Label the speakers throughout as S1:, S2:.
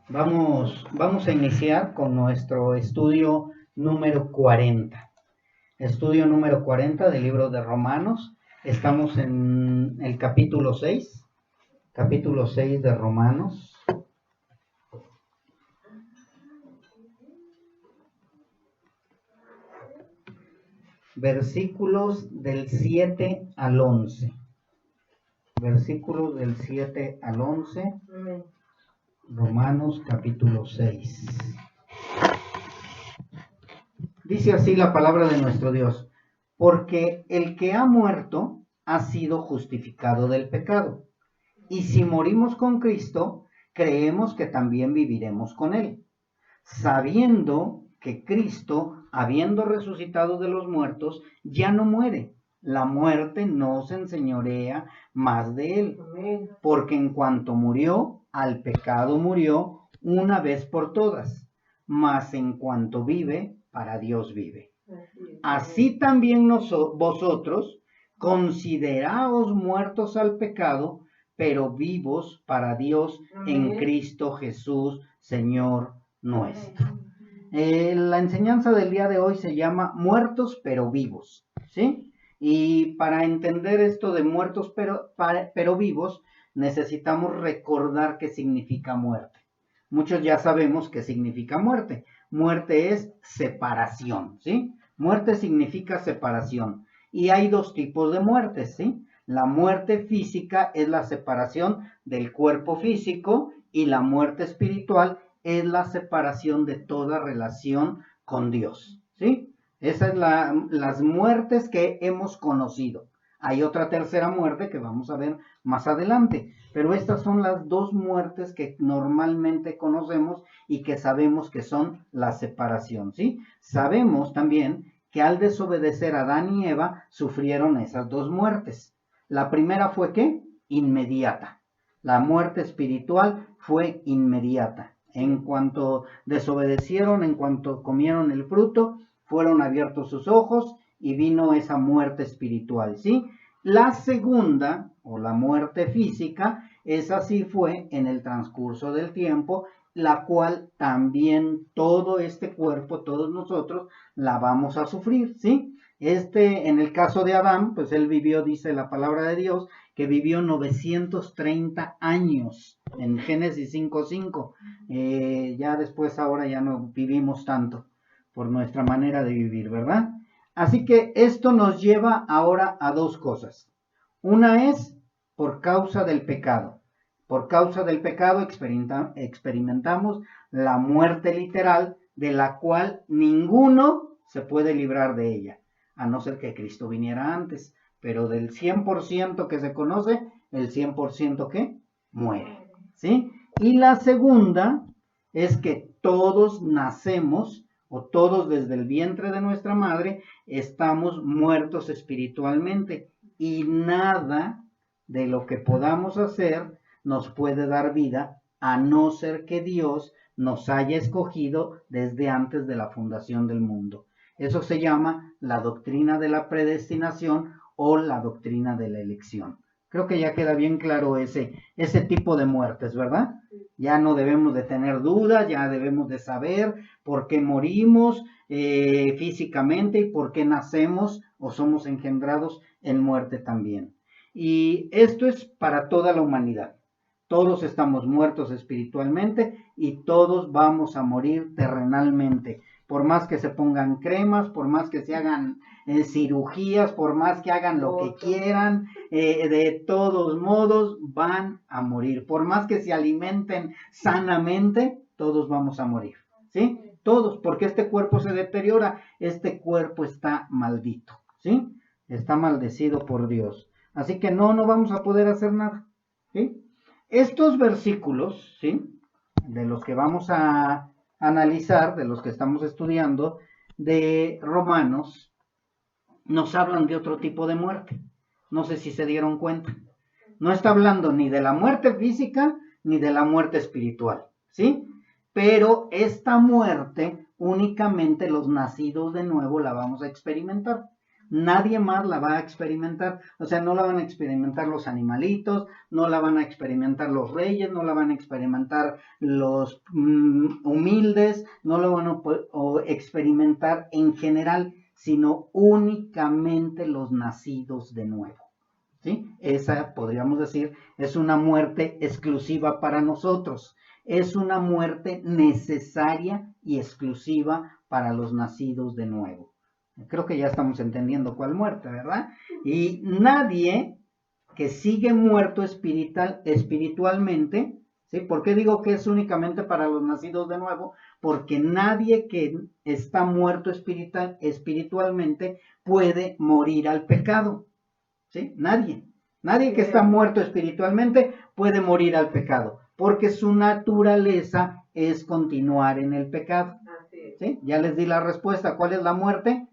S1: Vamos a iniciar con nuestro estudio número 40. Estudio número 40 del libro de Romanos. Estamos en el capítulo 6 de Romanos. Versículos del 7 al 11. Versículos del 7 al 11. Romanos capítulo 6. Dice así la palabra de nuestro Dios: porque el que ha muerto ha sido justificado del pecado. Y si morimos con Cristo, creemos que también viviremos con Él, sabiendo que Cristo, habiendo resucitado de los muertos, ya no muere. La muerte no se enseñorea más de Él, porque en cuanto murió, al pecado murió una vez por todas, mas en cuanto vive, para Dios vive. Así también vosotros consideraos muertos al pecado, pero vivos para Dios en Cristo Jesús, Señor nuestro. La enseñanza del día de hoy se llama muertos pero vivos, ¿sí? Y para entender esto de muertos pero vivos, necesitamos recordar qué significa muerte. Muchos ya sabemos qué significa muerte. Muerte es separación, ¿sí? Muerte significa separación. Y hay dos tipos de muertes, ¿sí? La muerte física es la separación del cuerpo físico y la muerte espiritual es la separación de toda relación con Dios, ¿sí? Esas es las muertes que hemos conocido. Hay otra tercera muerte que vamos a ver más adelante, pero estas son las dos muertes que normalmente conocemos y que sabemos que son la separación, ¿sí? Sabemos también que al desobedecer a Adán y Eva sufrieron esas dos muertes. La primera fue ¿qué? Inmediata. La muerte espiritual fue inmediata. En cuanto desobedecieron, en cuanto comieron el fruto, fueron abiertos sus ojos y vino esa muerte espiritual, ¿sí? La segunda, o la muerte física, esa sí fue en el transcurso del tiempo, la cual también todo este cuerpo, todos nosotros, la vamos a sufrir, ¿sí? En el caso de Adán, pues él vivió, dice la palabra de Dios, que vivió 930 años en Génesis 5:5. Ya después ahora ya no vivimos tanto por nuestra manera de vivir, ¿verdad? Así que esto nos lleva ahora a dos cosas. Una es por causa del pecado. Por causa del pecado experimentamos la muerte literal, de la cual ninguno se puede librar de ella, a no ser que Cristo viniera antes. Pero del 100% que se conoce, el 100% que muere, ¿sí? Y la segunda es que todos nacemos, o todos desde el vientre de nuestra madre, estamos muertos espiritualmente, y nada de lo que podamos hacer nos puede dar vida, a no ser que Dios nos haya escogido desde antes de la fundación del mundo. Eso se llama la doctrina de la predestinación o la doctrina de la elección. Creo que ya queda bien claro ese tipo de muertes, ¿verdad? Ya no debemos de tener dudas, ya debemos de saber por qué morimos físicamente y por qué nacemos o somos engendrados en muerte también. Y esto es para toda la humanidad. Todos estamos muertos espiritualmente y todos vamos a morir terrenalmente. Por más que se pongan cremas, por más que se hagan cirugías, por más que hagan lo que quieran, de todos modos van a morir. Por más que se alimenten sanamente, todos vamos a morir, ¿sí? Todos, porque este cuerpo se deteriora, este cuerpo está maldito, ¿sí? Está maldecido por Dios. Así que no vamos a poder hacer nada, ¿sí? Estos versículos, ¿sí? De los que vamos a analizar, de los que estamos estudiando, de Romanos, nos hablan de otro tipo de muerte. No sé si se dieron cuenta. No está hablando ni de la muerte física ni de la muerte espiritual, ¿sí? Pero esta muerte únicamente los nacidos de nuevo la vamos a experimentar. nadie más la va a experimentar. O sea, no la van a experimentar los animalitos, no la van a experimentar los reyes, no la van a experimentar los humildes, no la van a experimentar en general, sino únicamente los nacidos de nuevo. ¿Sí? Esa, podríamos decir, es una muerte exclusiva para nosotros. Es una muerte necesaria y exclusiva para los nacidos de nuevo. Creo que ya estamos entendiendo cuál muerte, ¿verdad? Y nadie que sigue muerto espiritualmente, ¿sí? ¿Por qué digo que es únicamente para los nacidos de nuevo? Porque nadie que está muerto espiritualmente puede morir al pecado. ¿Sí? Nadie que está muerto espiritualmente puede morir al pecado, porque su naturaleza es continuar en el pecado. ¿Sí? Ya les di la respuesta. ¿Cuál es la muerte?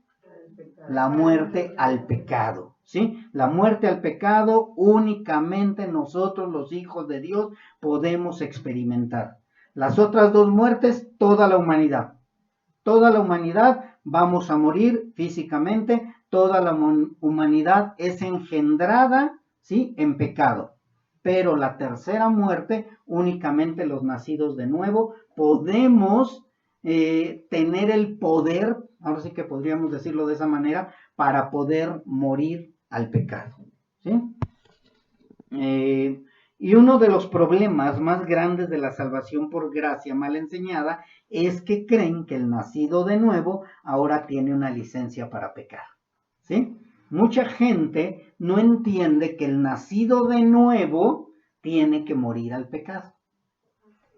S1: La muerte al pecado. ¿Sí? La muerte al pecado únicamente nosotros, los hijos de Dios, podemos experimentar. Las otras dos muertes, toda la humanidad. Toda la humanidad vamos a morir físicamente, toda la humanidad es engendrada, ¿sí? En pecado. Pero la tercera muerte, únicamente los nacidos de nuevo, podemos tener el poder, ahora sí que podríamos decirlo de esa manera, para poder morir al pecado. ¿Sí? Y uno de los problemas más grandes de la salvación por gracia mal enseñada es que creen que el nacido de nuevo ahora tiene una licencia para pecar. ¿Sí? Mucha gente no entiende que el nacido de nuevo tiene que morir al pecado.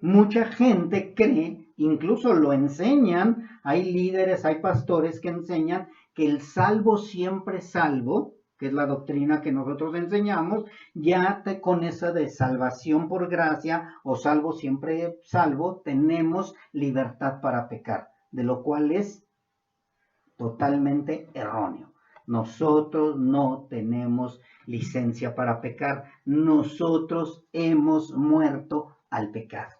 S1: Mucha gente cree, incluso lo enseñan, hay líderes, hay pastores que enseñan que el salvo siempre salvo, que es la doctrina que nosotros enseñamos, ya con esa de salvación por gracia o salvo siempre salvo, tenemos libertad para pecar, de lo cual es totalmente erróneo. Nosotros no tenemos licencia para pecar, nosotros hemos muerto al pecado.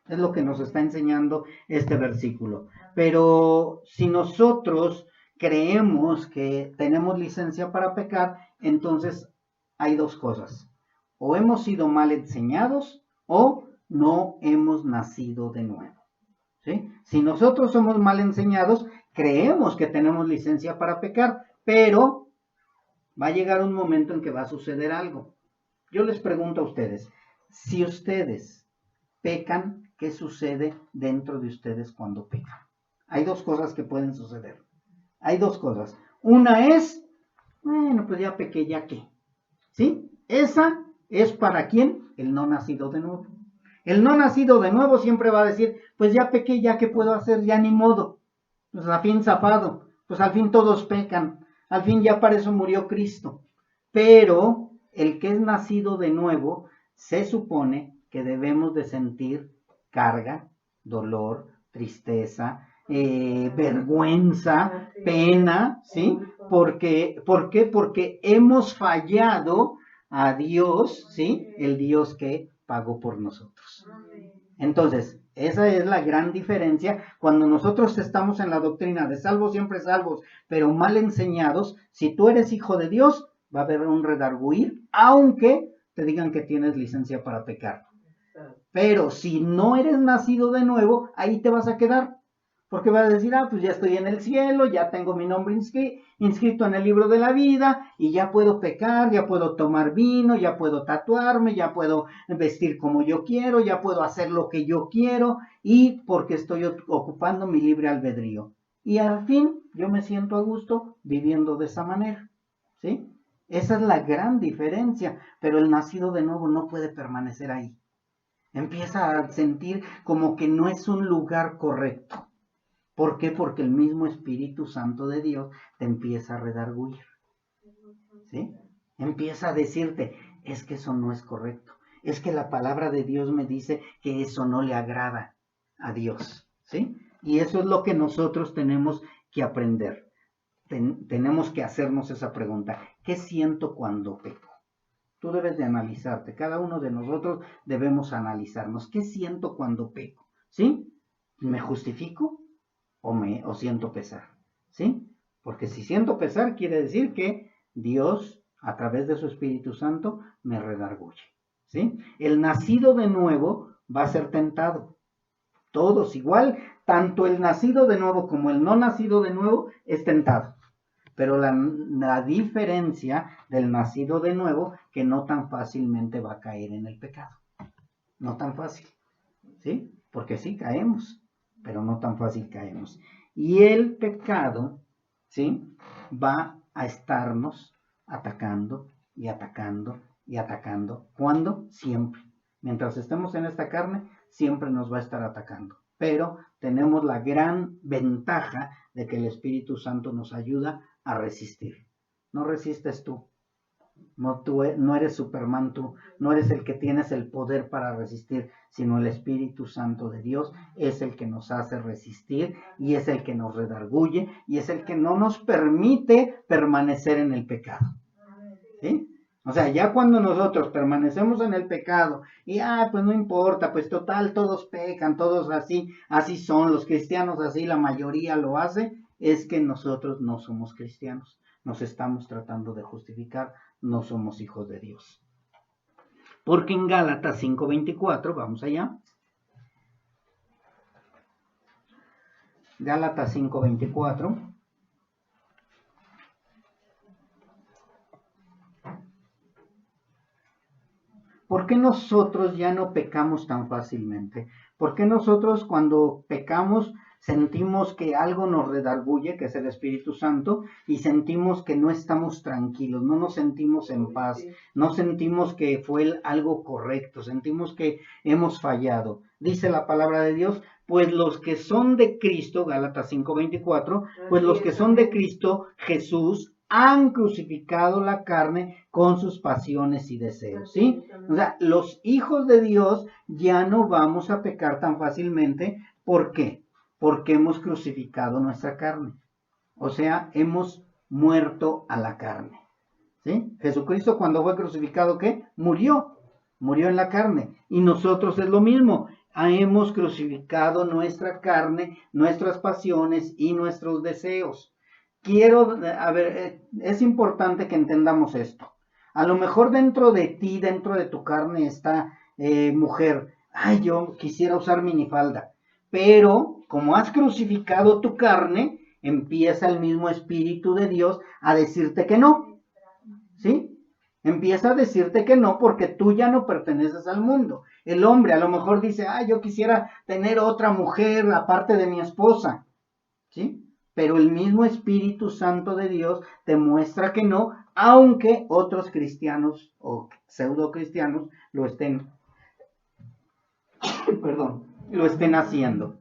S1: Es lo que nos está enseñando este versículo. Pero si nosotros creemos que tenemos licencia para pecar, entonces hay dos cosas. O hemos sido mal enseñados o no hemos nacido de nuevo. ¿Sí? Si nosotros somos mal enseñados, creemos que tenemos licencia para pecar, pero va a llegar un momento en que va a suceder algo. Yo les pregunto a ustedes, si ustedes pecan, ¿qué sucede dentro de ustedes cuando pecan? Hay dos cosas que pueden suceder. Hay dos cosas. Una es, bueno, pues ya pequé, ya qué. ¿Sí? Esa es para quién? El no nacido de nuevo. El no nacido de nuevo siempre va a decir, pues ya pequé, ya qué puedo hacer, ya ni modo. Pues al fin zafado, pues al fin todos pecan. Al fin ya para eso murió Cristo. Pero el que es nacido de nuevo, se supone que debemos de sentir carga, dolor, tristeza, vergüenza, pena, ¿sí? ¿Por qué? Porque hemos fallado a Dios, ¿sí? El Dios que pagó por nosotros. Entonces, esa es la gran diferencia. Cuando nosotros estamos en la doctrina de salvos siempre salvos, pero mal enseñados, si tú eres hijo de Dios, va a haber un redarguir, aunque te digan que tienes licencia para pecar. Pero si no eres nacido de nuevo, ahí te vas a quedar. Porque vas a decir, pues ya estoy en el cielo, ya tengo mi nombre inscrito en el libro de la vida, y ya puedo pecar, ya puedo tomar vino, ya puedo tatuarme, ya puedo vestir como yo quiero, ya puedo hacer lo que yo quiero, y porque estoy ocupando mi libre albedrío. Y al fin yo me siento a gusto viviendo de esa manera. ¿Sí? Esa es la gran diferencia, pero el nacido de nuevo no puede permanecer ahí. Empieza a sentir como que no es un lugar correcto. ¿Por qué? Porque el mismo Espíritu Santo de Dios te empieza a redarguir. ¿Sí? Empieza a decirte, es que eso no es correcto. Es que la palabra de Dios me dice que eso no le agrada a Dios. ¿Sí? Y eso es lo que nosotros tenemos que aprender. Tenemos que hacernos esa pregunta. ¿Qué siento cuando peco? Tú debes de analizarte. Cada uno de nosotros debemos analizarnos. ¿Qué siento cuando peco? ¿Sí? ¿Me justifico? O siento pesar, ¿sí? Porque si siento pesar, quiere decir que Dios, a través de su Espíritu Santo, me redarguye. ¿Sí? El nacido de nuevo va a ser tentado. Todos igual, tanto el nacido de nuevo como el no nacido de nuevo es tentado. Pero la diferencia del nacido de nuevo, que no tan fácilmente va a caer en el pecado. No tan fácil. ¿Sí? Porque sí caemos, pero no tan fácil caemos. Y el pecado, ¿sí? Va a estarnos atacando y atacando y atacando. ¿Cuándo? Siempre. Mientras estemos en esta carne, siempre nos va a estar atacando. Pero tenemos la gran ventaja de que el Espíritu Santo nos ayuda a resistir. No resistes tú. No eres Superman tú, no eres el que tienes el poder para resistir, sino el Espíritu Santo de Dios es el que nos hace resistir y es el que nos redarguye y es el que no nos permite permanecer en el pecado. ¿Sí? O sea, ya cuando nosotros permanecemos en el pecado y, pues no importa, pues total, todos pecan, todos así son, los cristianos así, la mayoría lo hace, es que nosotros no somos cristianos, nos estamos tratando de justificar, no somos hijos de Dios. Porque en Gálatas 5:24, vamos allá. Gálatas 5:24. ¿Por qué nosotros ya no pecamos tan fácilmente? ¿Por qué nosotros cuando pecamos sentimos que algo nos redarguye, que es el Espíritu Santo, y sentimos que no estamos tranquilos, no nos sentimos en paz, no sentimos que fue algo correcto, sentimos que hemos fallado? Dice la palabra de Dios, pues los que son de Cristo, Gálatas 5:24, pues los que son de Cristo Jesús han crucificado la carne con sus pasiones y deseos, ¿sí? O sea, los hijos de Dios ya no vamos a pecar tan fácilmente. ¿Por qué? Porque hemos crucificado nuestra carne. O sea, hemos muerto a la carne, ¿sí? Jesucristo cuando fue crucificado, ¿qué? Murió en la carne. Y nosotros es lo mismo. Hemos crucificado nuestra carne, nuestras pasiones y nuestros deseos. Es importante que entendamos esto. A lo mejor dentro de ti, dentro de tu carne está mujer, yo quisiera usar minifalda, pero como has crucificado tu carne, empieza el mismo Espíritu de Dios a decirte que no, ¿sí? Empieza a decirte que no porque tú ya no perteneces al mundo. El hombre a lo mejor dice, yo quisiera tener otra mujer aparte de mi esposa, ¿sí? Pero el mismo Espíritu Santo de Dios te muestra que no, aunque otros cristianos o pseudo cristianos lo estén haciendo,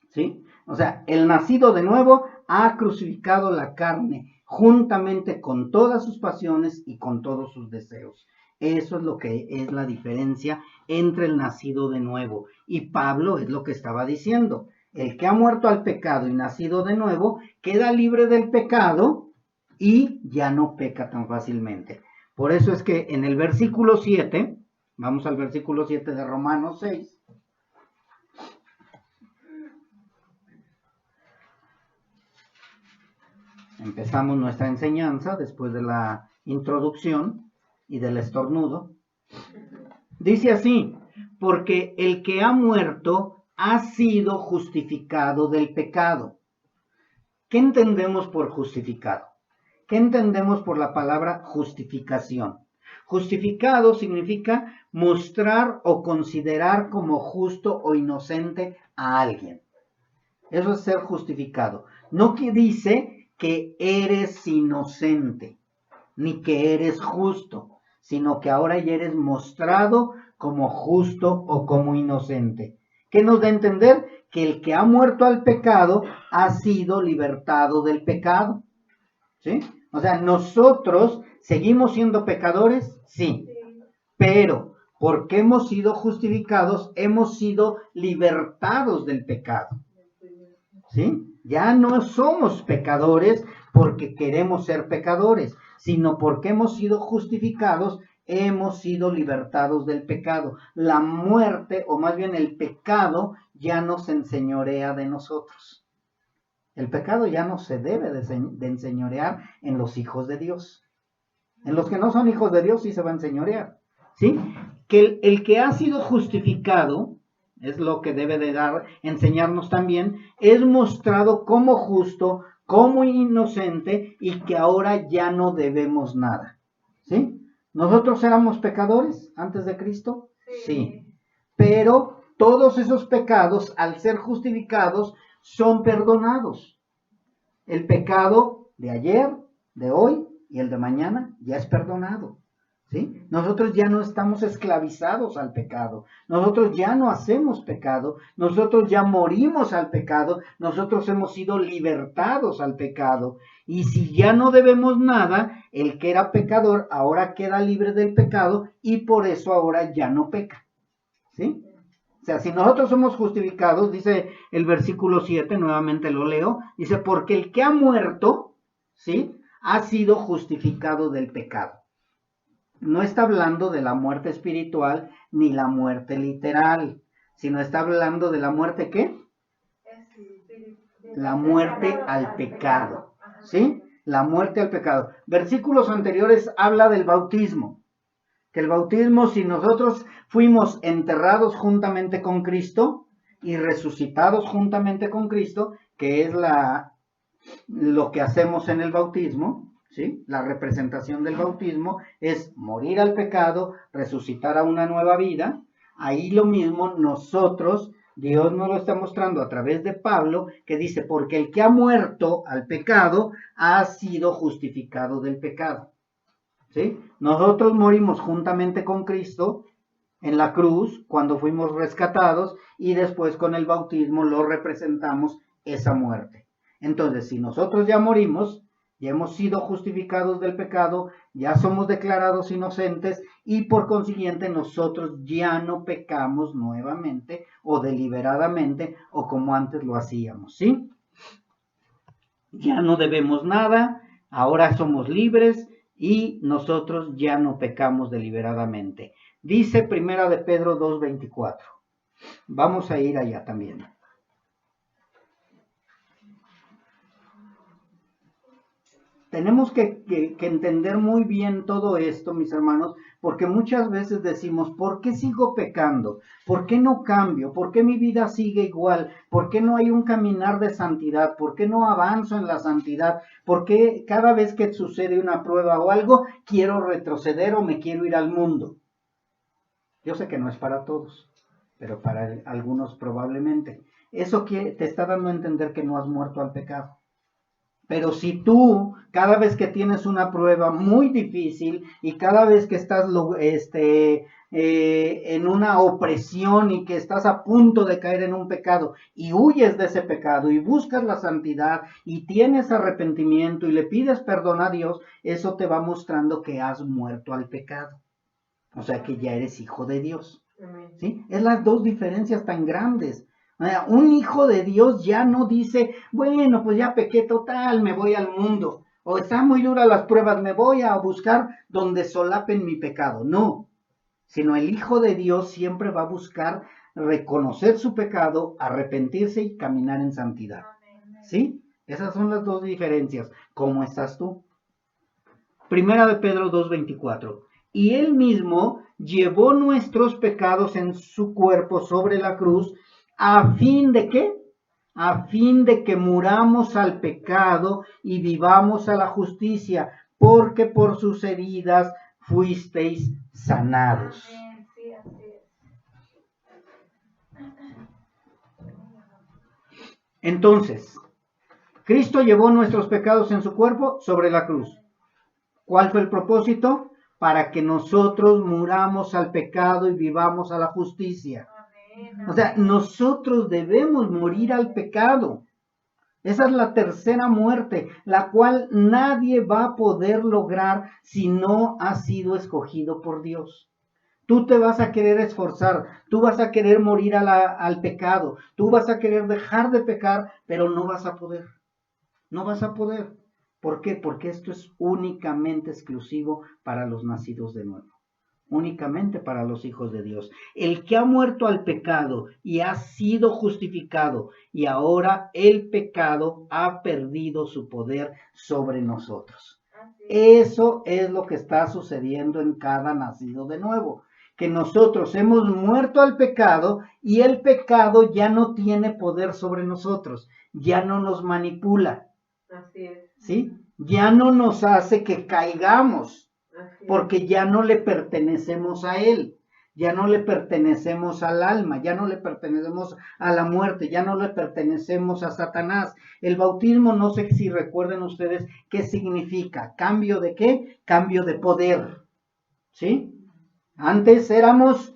S1: ¿sí? O sea, el nacido de nuevo ha crucificado la carne juntamente con todas sus pasiones y con todos sus deseos. Eso es lo que es la diferencia entre el nacido de nuevo. Y Pablo es lo que estaba diciendo. El que ha muerto al pecado y nacido de nuevo queda libre del pecado y ya no peca tan fácilmente. Por eso es que en el versículo 7, vamos al versículo 7 de Romanos 6. Empezamos nuestra enseñanza después de la introducción y del estornudo. Dice así, porque el que ha muerto ha sido justificado del pecado. ¿Qué entendemos por justificado? ¿Qué entendemos por la palabra justificación? Justificado significa mostrar o considerar como justo o inocente a alguien. Eso es ser justificado. No que dice que eres inocente, ni que eres justo, sino que ahora ya eres mostrado como justo o como inocente. ¿Qué nos da a entender? Que el que ha muerto al pecado ha sido libertado del pecado. ¿Sí? O sea, nosotros seguimos siendo pecadores, sí, pero porque hemos sido justificados, hemos sido libertados del pecado. ¿Sí? Ya no somos pecadores porque queremos ser pecadores, sino porque hemos sido justificados, hemos sido libertados del pecado. La muerte, o más bien el pecado, ya no se enseñorea de nosotros. El pecado ya no se debe de enseñorear en los hijos de Dios. En los que no son hijos de Dios sí se va a enseñorear. ¿Sí? Que el que ha sido justificado, es lo que debe de enseñarnos también, es mostrado como justo, como inocente y que ahora ya no debemos nada. ¿Sí? ¿Nosotros éramos pecadores antes de Cristo? Sí. Pero todos esos pecados, al ser justificados, son perdonados. El pecado de ayer, de hoy y el de mañana ya es perdonado. ¿Sí? Nosotros ya no estamos esclavizados al pecado, nosotros ya no hacemos pecado, nosotros ya morimos al pecado, nosotros hemos sido libertados al pecado. Y si ya no debemos nada, el que era pecador ahora queda libre del pecado y por eso ahora ya no peca. ¿Sí? O sea, si nosotros somos justificados, dice el versículo 7, nuevamente lo leo, dice, porque el que ha muerto, ¿sí? Ha sido justificado del pecado. No está hablando de la muerte espiritual ni la muerte literal, sino está hablando de la muerte ¿qué? La muerte al pecado, ¿sí? La muerte al pecado. Versículos anteriores habla del bautismo, que el bautismo, si nosotros fuimos enterrados juntamente con Cristo y resucitados juntamente con Cristo, que es lo que hacemos en el bautismo, ¿sí? La representación del bautismo es morir al pecado, resucitar a una nueva vida. Ahí lo mismo nosotros, Dios nos lo está mostrando a través de Pablo, que dice, porque el que ha muerto al pecado ha sido justificado del pecado. ¿Sí? Nosotros morimos juntamente con Cristo en la cruz cuando fuimos rescatados y después con el bautismo lo representamos esa muerte. Entonces, si nosotros ya morimos, ya hemos sido justificados del pecado, ya somos declarados inocentes y por consiguiente nosotros ya no pecamos nuevamente o deliberadamente o como antes lo hacíamos, ¿sí? Ya no debemos nada, ahora somos libres y nosotros ya no pecamos deliberadamente. Dice Primera de Pedro 2:24. Vamos a ir allá también. Tenemos que entender muy bien todo esto, mis hermanos, porque muchas veces decimos, ¿por qué sigo pecando? ¿Por qué no cambio? ¿Por qué mi vida sigue igual? ¿Por qué no hay un caminar de santidad? ¿Por qué no avanzo en la santidad? ¿Por qué cada vez que sucede una prueba o algo, quiero retroceder o me quiero ir al mundo? Yo sé que no es para todos, pero para algunos probablemente. Eso te está dando a entender que no has muerto al pecado. Pero si tú, cada vez que tienes una prueba muy difícil y cada vez que estás en una opresión y que estás a punto de caer en un pecado y huyes de ese pecado y buscas la santidad y tienes arrepentimiento y le pides perdón a Dios, eso te va mostrando que has muerto al pecado. O sea que ya eres hijo de Dios. ¿Sí? Es las dos diferencias tan grandes. Un hijo de Dios ya no dice, bueno, pues ya pequé total, me voy al mundo. O están muy duras las pruebas, me voy a buscar donde solapen mi pecado. No, sino el hijo de Dios siempre va a buscar reconocer su pecado, arrepentirse y caminar en santidad. ¿Sí? Esas son las dos diferencias. ¿Cómo estás tú? Primera de Pedro 2:24. Y él mismo llevó nuestros pecados en su cuerpo sobre la cruz, ¿a fin de qué? A fin de que muramos al pecado y vivamos a la justicia, porque por sus heridas fuisteis sanados. Entonces, Cristo llevó nuestros pecados en su cuerpo sobre la cruz. ¿Cuál fue el propósito? Para que nosotros muramos al pecado y vivamos a la justicia. O sea, nosotros debemos morir al pecado. Esa es la tercera muerte, la cual nadie va a poder lograr si no ha sido escogido por Dios. Tú te vas a querer esforzar, tú vas a querer morir al pecado, tú vas a querer dejar de pecar, pero no vas a poder. No vas a poder. ¿Por qué? Porque esto es únicamente exclusivo para los nacidos de nuevo. únicamente para los hijos de Dios. El que ha muerto al pecado y ha sido justificado, y ahora el pecado ha perdido su poder sobre nosotros. Eso es lo que está sucediendo en cada nacido de nuevo, que nosotros hemos muerto al pecado y el pecado ya no tiene poder sobre nosotros, ya no nos manipula.
S2: Así es.
S1: ¿Sí? Ya no nos hace que caigamos, porque ya no le pertenecemos a Él, ya no le pertenecemos al alma, ya no le pertenecemos a la muerte, ya no le pertenecemos a Satanás. El bautismo, no sé si recuerden ustedes qué significa. ¿Cambio de qué? Cambio de poder. ¿Sí? Antes éramos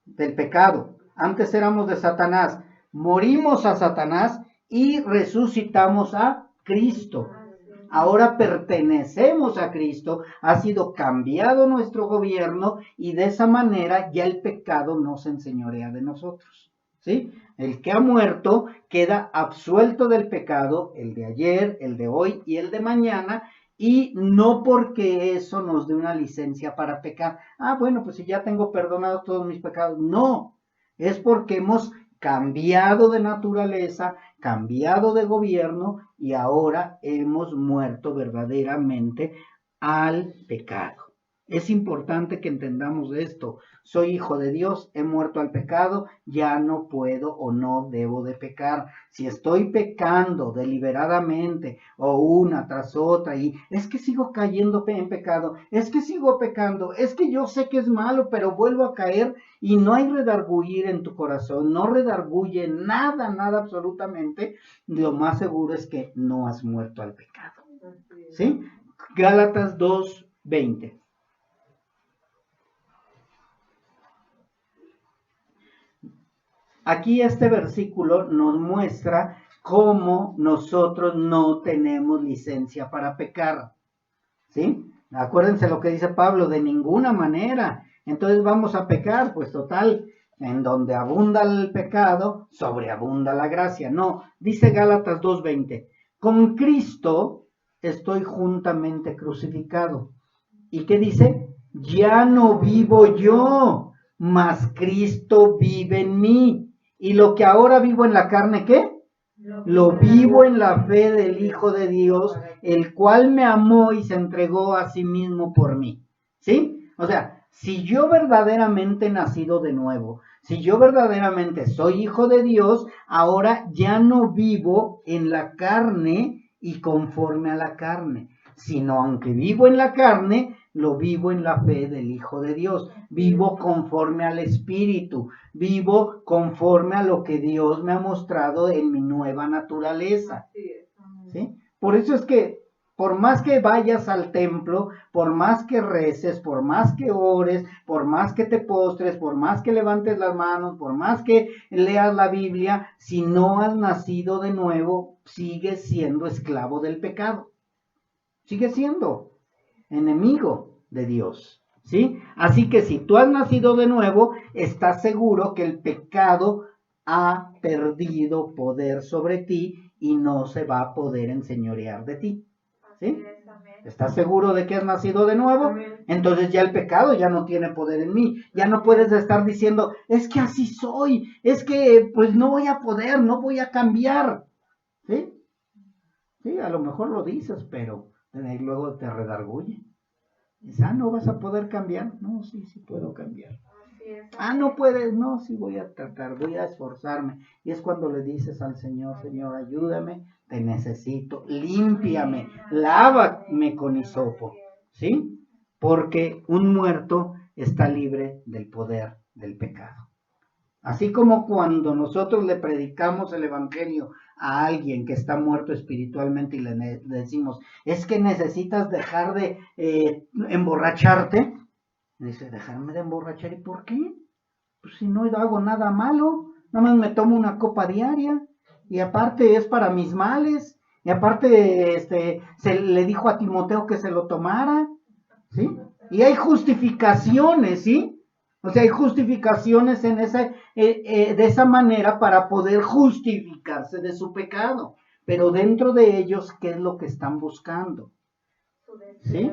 S1: del pecado, antes éramos de Satanás, morimos a Satanás y resucitamos a Cristo. Ahora pertenecemos a Cristo, ha sido cambiado nuestro gobierno y de esa manera ya el pecado no se enseñorea de nosotros. ¿Sí? El que ha muerto queda absuelto del pecado, el de ayer, el de hoy y el de mañana, y no porque eso nos dé una licencia para pecar. Bueno, pues si ya tengo perdonado todos mis pecados. No, es porque hemos cambiado de naturaleza, cambiado de gobierno y ahora hemos muerto verdaderamente al pecado. Es importante que entendamos esto. Soy hijo de Dios, he muerto al pecado, ya no puedo o no debo de pecar. Si estoy pecando deliberadamente o una tras otra y es que sigo cayendo en pecado, es que sigo pecando, es que yo sé que es malo, pero vuelvo a caer y no hay redarguir en tu corazón, no redarguye nada, nada absolutamente, lo más seguro es que no has muerto al pecado. ¿Sí? Gálatas 2:20. Aquí este versículo nos muestra cómo nosotros no tenemos licencia para pecar. ¿Sí? Acuérdense lo que dice Pablo, de ninguna manera. Entonces vamos a pecar, pues total, en donde abunda el pecado, sobreabunda la gracia. No, dice Gálatas 2:20, con Cristo estoy juntamente crucificado. ¿Y qué dice? Ya no vivo yo, mas Cristo vive en mí. Y lo que ahora vivo en la carne, ¿qué? Lo vivo en la fe del Hijo de Dios, el cual me amó y se entregó a sí mismo por mí. ¿Sí? O sea, si yo verdaderamente he nacido de nuevo, si yo verdaderamente soy hijo de Dios, ahora ya no vivo en la carne y conforme a la carne, sino aunque vivo en la carne, lo vivo en la fe del Hijo de Dios, vivo conforme al Espíritu, vivo conforme a lo que Dios me ha mostrado en mi nueva naturaleza. ¿Sí? Por eso es que por más que vayas al templo, por más que reces, por más que ores, por más que te postres, por más que levantes las manos, por más que leas la Biblia, si no has nacido de nuevo, sigues siendo esclavo del pecado. Sigue siendo enemigo de Dios, ¿sí? Así que si tú has nacido de nuevo, estás seguro que el pecado ha perdido poder sobre ti y no se va a poder enseñorear de ti, ¿sí? ¿Estás seguro de que has nacido de nuevo? Entonces ya el pecado ya no tiene poder en mí. Ya no puedes estar diciendo, es que así soy, es que pues no voy a poder, no voy a cambiar, ¿sí? Sí, a lo mejor lo dices, pero luego te redarguye. Dices, no vas a poder cambiar. No, sí puedo cambiar. No puedes. No, sí voy a tratar, voy a esforzarme. Y es cuando le dices al Señor, Señor, ayúdame, te necesito, límpiame, lávame con hisopo. ¿Sí? Porque un muerto está libre del poder del pecado. Así como cuando nosotros le predicamos el evangelio a alguien que está muerto espiritualmente y le decimos, es que necesitas dejar de emborracharte. Dice, dejarme de emborrachar, ¿y por qué? Pues si no hago nada malo, nada más me tomo una copa diaria y aparte es para mis males y aparte se le dijo a Timoteo que se lo tomara, ¿sí? Y hay justificaciones, ¿sí? O sea, hay justificaciones en de esa manera para poder justificarse de su pecado. Pero dentro de ellos, ¿qué es lo que están buscando? ¿Sí?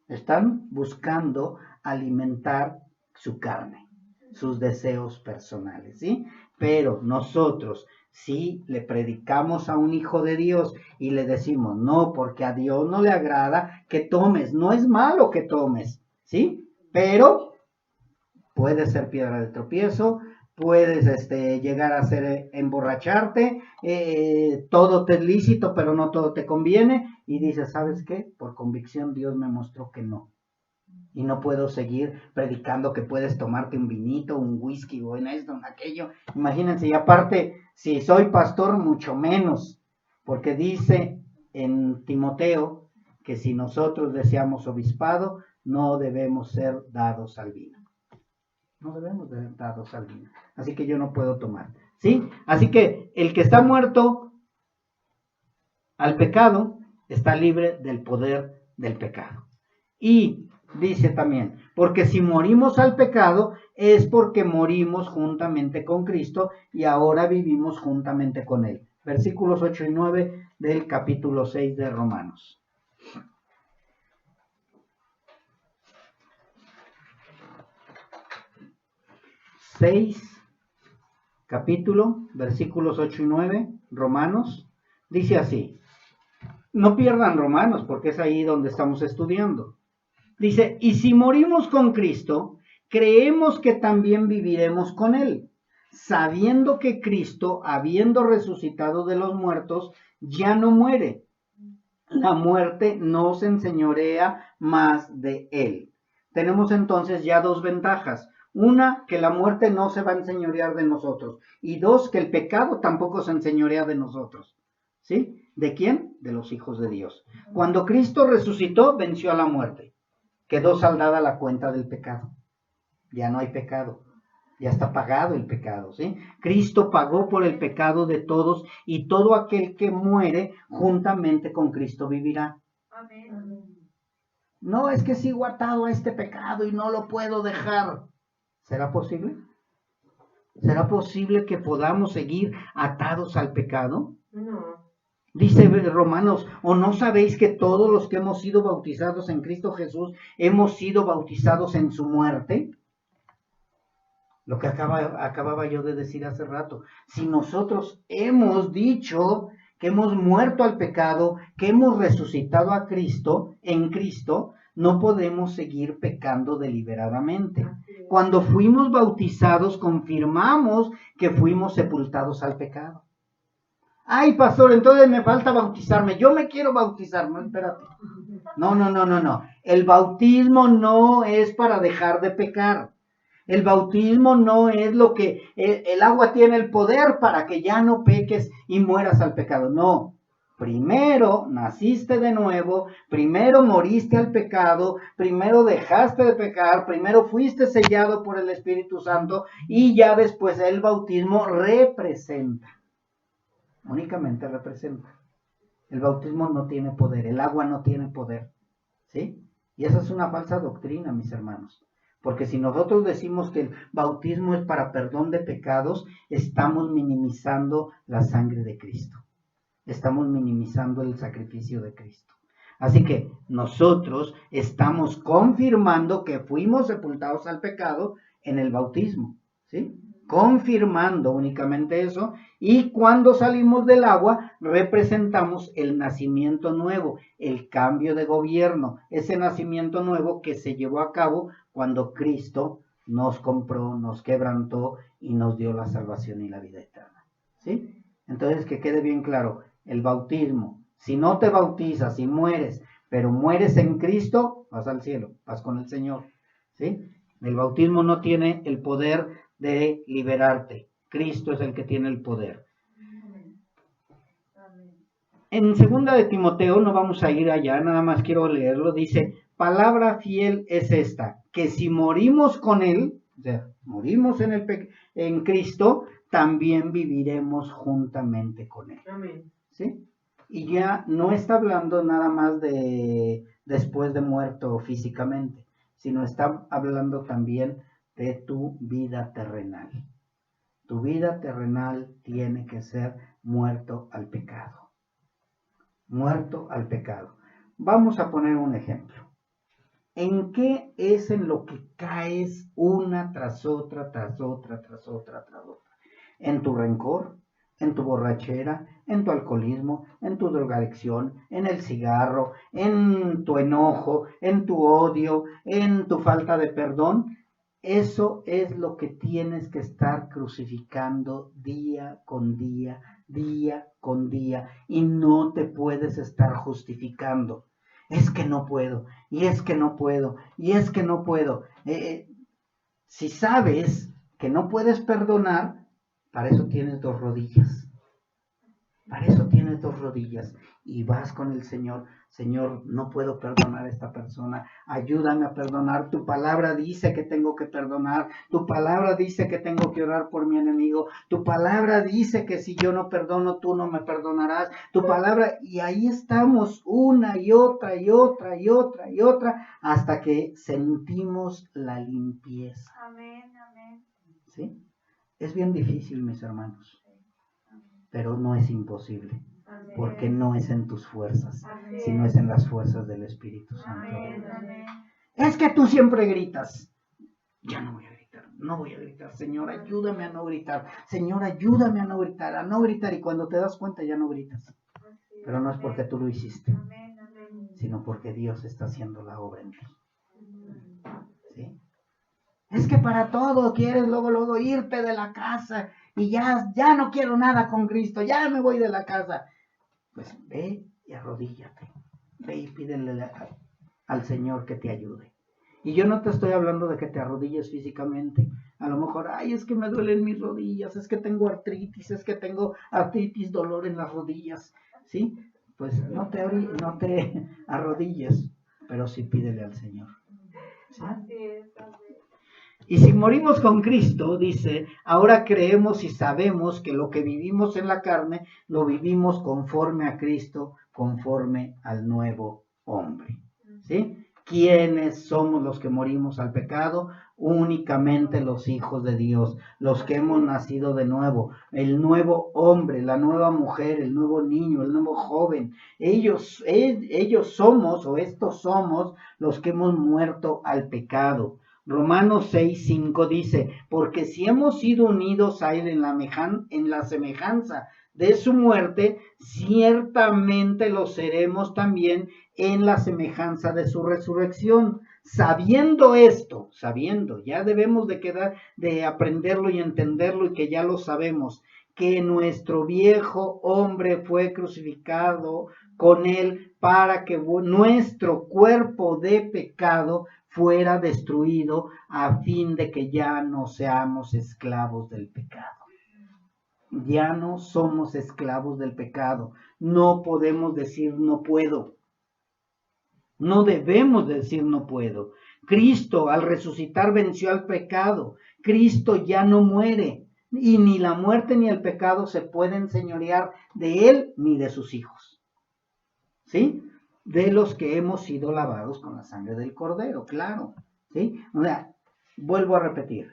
S1: Están buscando alimentar su carne, sus deseos personales, ¿sí? Pero nosotros, si le predicamos a un hijo de Dios y le decimos, no, porque a Dios no le agrada que tomes, no es malo que tomes, ¿sí? Pero puede ser piedra de tropiezo, puedes llegar a ser emborracharte, todo te es lícito, pero no todo te conviene, y dices, ¿sabes qué? Por convicción Dios me mostró que no. Y no puedo seguir predicando que puedes tomarte un vinito, un whisky, o en esto, en aquello. Imagínense, y aparte, si soy pastor, mucho menos, porque dice en Timoteo que si nosotros deseamos obispado, no debemos ser dados al vino. No debemos ser dados al vino. Así que yo no puedo tomar. ¿Sí? Así que el que está muerto al pecado está libre del poder del pecado. Y dice también, porque si morimos al pecado es porque morimos juntamente con Cristo y ahora vivimos juntamente con Él. Versículos 8 y 9 del capítulo 6 de Romanos. 6, capítulo, versículos 8 y 9, Romanos, dice así. No pierdan Romanos porque es ahí donde estamos estudiando. Dice, y si morimos con Cristo, creemos que también viviremos con Él, sabiendo que Cristo, habiendo resucitado de los muertos, ya no muere. La muerte no se enseñorea más de Él. Tenemos entonces ya dos ventajas. Una, que la muerte no se va a enseñorear de nosotros. Y dos, que el pecado tampoco se enseñorea de nosotros. ¿Sí? ¿De quién? De los hijos de Dios. Cuando Cristo resucitó, venció a la muerte. Quedó saldada la cuenta del pecado. Ya no hay pecado. Ya está pagado el pecado, ¿sí? Cristo pagó por el pecado de todos y todo aquel que muere juntamente con Cristo vivirá. Amén. No, es que sigo atado a este pecado y no lo puedo dejar. ¿Será posible? ¿Será posible que podamos seguir atados al pecado? No. Dice Romanos, ¿o no sabéis que todos los que hemos sido bautizados en Cristo Jesús hemos sido bautizados en su muerte? Lo que acababa yo de decir hace rato. Si nosotros hemos dicho que hemos muerto al pecado, que hemos resucitado a Cristo, en Cristo, no podemos seguir pecando deliberadamente. Cuando fuimos bautizados, confirmamos que fuimos sepultados al pecado. Ay, pastor, entonces me falta bautizarme. Yo me quiero bautizar. No, espérate. No. El bautismo no es para dejar de pecar. El bautismo no es lo que el agua tiene el poder para que ya no peques y mueras al pecado. No. Primero naciste de nuevo, primero moriste al pecado, primero dejaste de pecar, primero fuiste sellado por el Espíritu Santo y ya después el bautismo representa. Únicamente representa. El bautismo no tiene poder, el agua no tiene poder. ¿Sí? Y esa es una falsa doctrina, mis hermanos. Porque si nosotros decimos que el bautismo es para perdón de pecados, estamos minimizando la sangre de Cristo. Estamos minimizando el sacrificio de Cristo. Así que nosotros estamos confirmando que fuimos sepultados al pecado en el bautismo. ¿Sí? Confirmando únicamente eso, y cuando salimos del agua representamos el nacimiento nuevo, el cambio de gobierno, ese nacimiento nuevo que se llevó a cabo cuando Cristo nos compró, nos quebrantó y nos dio la salvación y la vida eterna. ¿Sí? Entonces, que quede bien claro, el bautismo, si no te bautizas y mueres, pero mueres en Cristo, vas al cielo, vas con el Señor. ¿Sí? El bautismo no tiene el poder de liberarte. Cristo es el que tiene el poder. En 2 de Timoteo, no vamos a ir allá, nada más quiero leerlo, dice, palabra fiel es esta, que si morimos con Él, o sea, morimos en Cristo, también viviremos juntamente con Él. Amén. ¿Sí? Y ya no está hablando nada más de después de muerto físicamente, sino está hablando también de tu vida terrenal. Tu vida terrenal tiene que ser muerto al pecado. Muerto al pecado. Vamos a poner un ejemplo. ¿En qué es en lo que caes una tras otra, tras otra, tras otra, tras otra? ¿En tu rencor? ¿En tu borrachera? ¿En tu alcoholismo? ¿En tu drogadicción? ¿En el cigarro? ¿En tu enojo? ¿En tu odio? ¿En tu falta de perdón? Eso es lo que tienes que estar crucificando día con día, día con día, y no te puedes estar justificando. Es que no puedo, y es que no puedo, y es que no puedo. Si sabes que no puedes perdonar, para eso tienes dos rodillas. Para eso tienes dos rodillas y vas con el Señor. Señor, no puedo perdonar a esta persona. Ayúdame a perdonar. Tu palabra dice que tengo que perdonar. Tu palabra dice que tengo que orar por mi enemigo. Tu palabra dice que si yo no perdono, tú no me perdonarás. Tu palabra, y ahí estamos una y otra y otra y otra y otra hasta que sentimos la limpieza.
S2: Amén, amén.
S1: ¿Sí? Es bien difícil, mis hermanos, pero no es imposible, porque no es en tus fuerzas, sino es en las fuerzas del Espíritu Santo. Es que tú siempre gritas. Ya no voy a gritar, no voy a gritar. Señor, ayúdame a no gritar. Señor, ayúdame a no gritar. Y cuando te das cuenta ya no gritas. Pero no es porque tú lo hiciste, sino porque Dios está haciendo la obra en ti. ¿Sí? Es que para todo quieres luego irte de la casa y ya no quiero nada con Cristo, ya me voy de la casa. Pues ve y arrodíllate, ve y pídele al Señor que te ayude. Y yo no te estoy hablando de que te arrodilles físicamente. A lo mejor, ay, es que me duelen mis rodillas, es que tengo artritis, dolor en las rodillas, ¿sí? Pues no te arrodilles, pero sí pídele al Señor. ¿Sí?
S2: Así es.
S1: Y si morimos con Cristo, dice, ahora creemos y sabemos que lo que vivimos en la carne, lo vivimos conforme a Cristo, conforme al nuevo hombre. ¿Sí? ¿Quiénes somos los que morimos al pecado? Únicamente los hijos de Dios, los que hemos nacido de nuevo, el nuevo hombre, la nueva mujer, el nuevo niño, el nuevo joven. Ellos somos, o estos somos, los que hemos muerto al pecado. Romanos 6:5 dice, porque si hemos sido unidos a Él en la semejanza de su muerte, ciertamente lo seremos también en la semejanza de su resurrección. Sabiendo esto, ya debemos de aprenderlo y entenderlo y que ya lo sabemos, que nuestro viejo hombre fue crucificado con Él para que nuestro cuerpo de pecado fuera destruido a fin de que ya no seamos esclavos del pecado. Ya no somos esclavos del pecado. No podemos decir no puedo. No debemos decir no puedo. Cristo al resucitar venció al pecado. Cristo ya no muere. Y ni la muerte ni el pecado se pueden señorear de Él ni de sus hijos. ¿Sí? De los que hemos sido lavados con la sangre del Cordero, claro, ¿sí? O sea, vuelvo a repetir,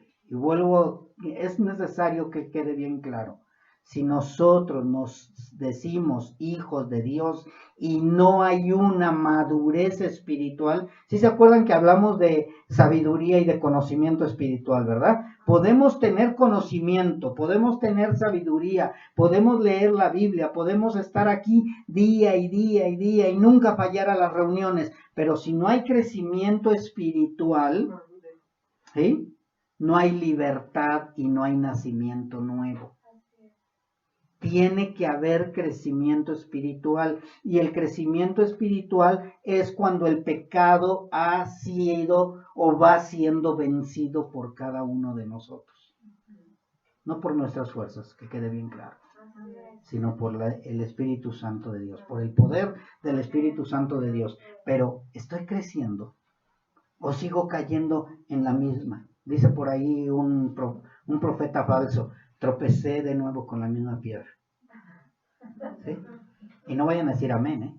S1: es necesario que quede bien claro. Si nosotros nos decimos hijos de Dios y no hay una madurez espiritual, ¿sí se acuerdan que hablamos de sabiduría y de conocimiento espiritual, verdad? Podemos tener conocimiento, podemos tener sabiduría, podemos leer la Biblia, podemos estar aquí día y día y día y nunca fallar a las reuniones, pero si no hay crecimiento espiritual, ¿sí? No hay libertad y no hay nacimiento nuevo. Tiene que haber crecimiento espiritual, y el crecimiento espiritual es cuando el pecado ha sido o va siendo vencido por cada uno de nosotros. No por nuestras fuerzas, que quede bien claro, sino por el Espíritu Santo de Dios, por el poder del Espíritu Santo de Dios. Pero ¿estoy creciendo o sigo cayendo en la misma? Dice por ahí un profeta falso, tropecé de nuevo con la misma piedra. ¿Sí? Y no vayan a decir amén, ¿eh?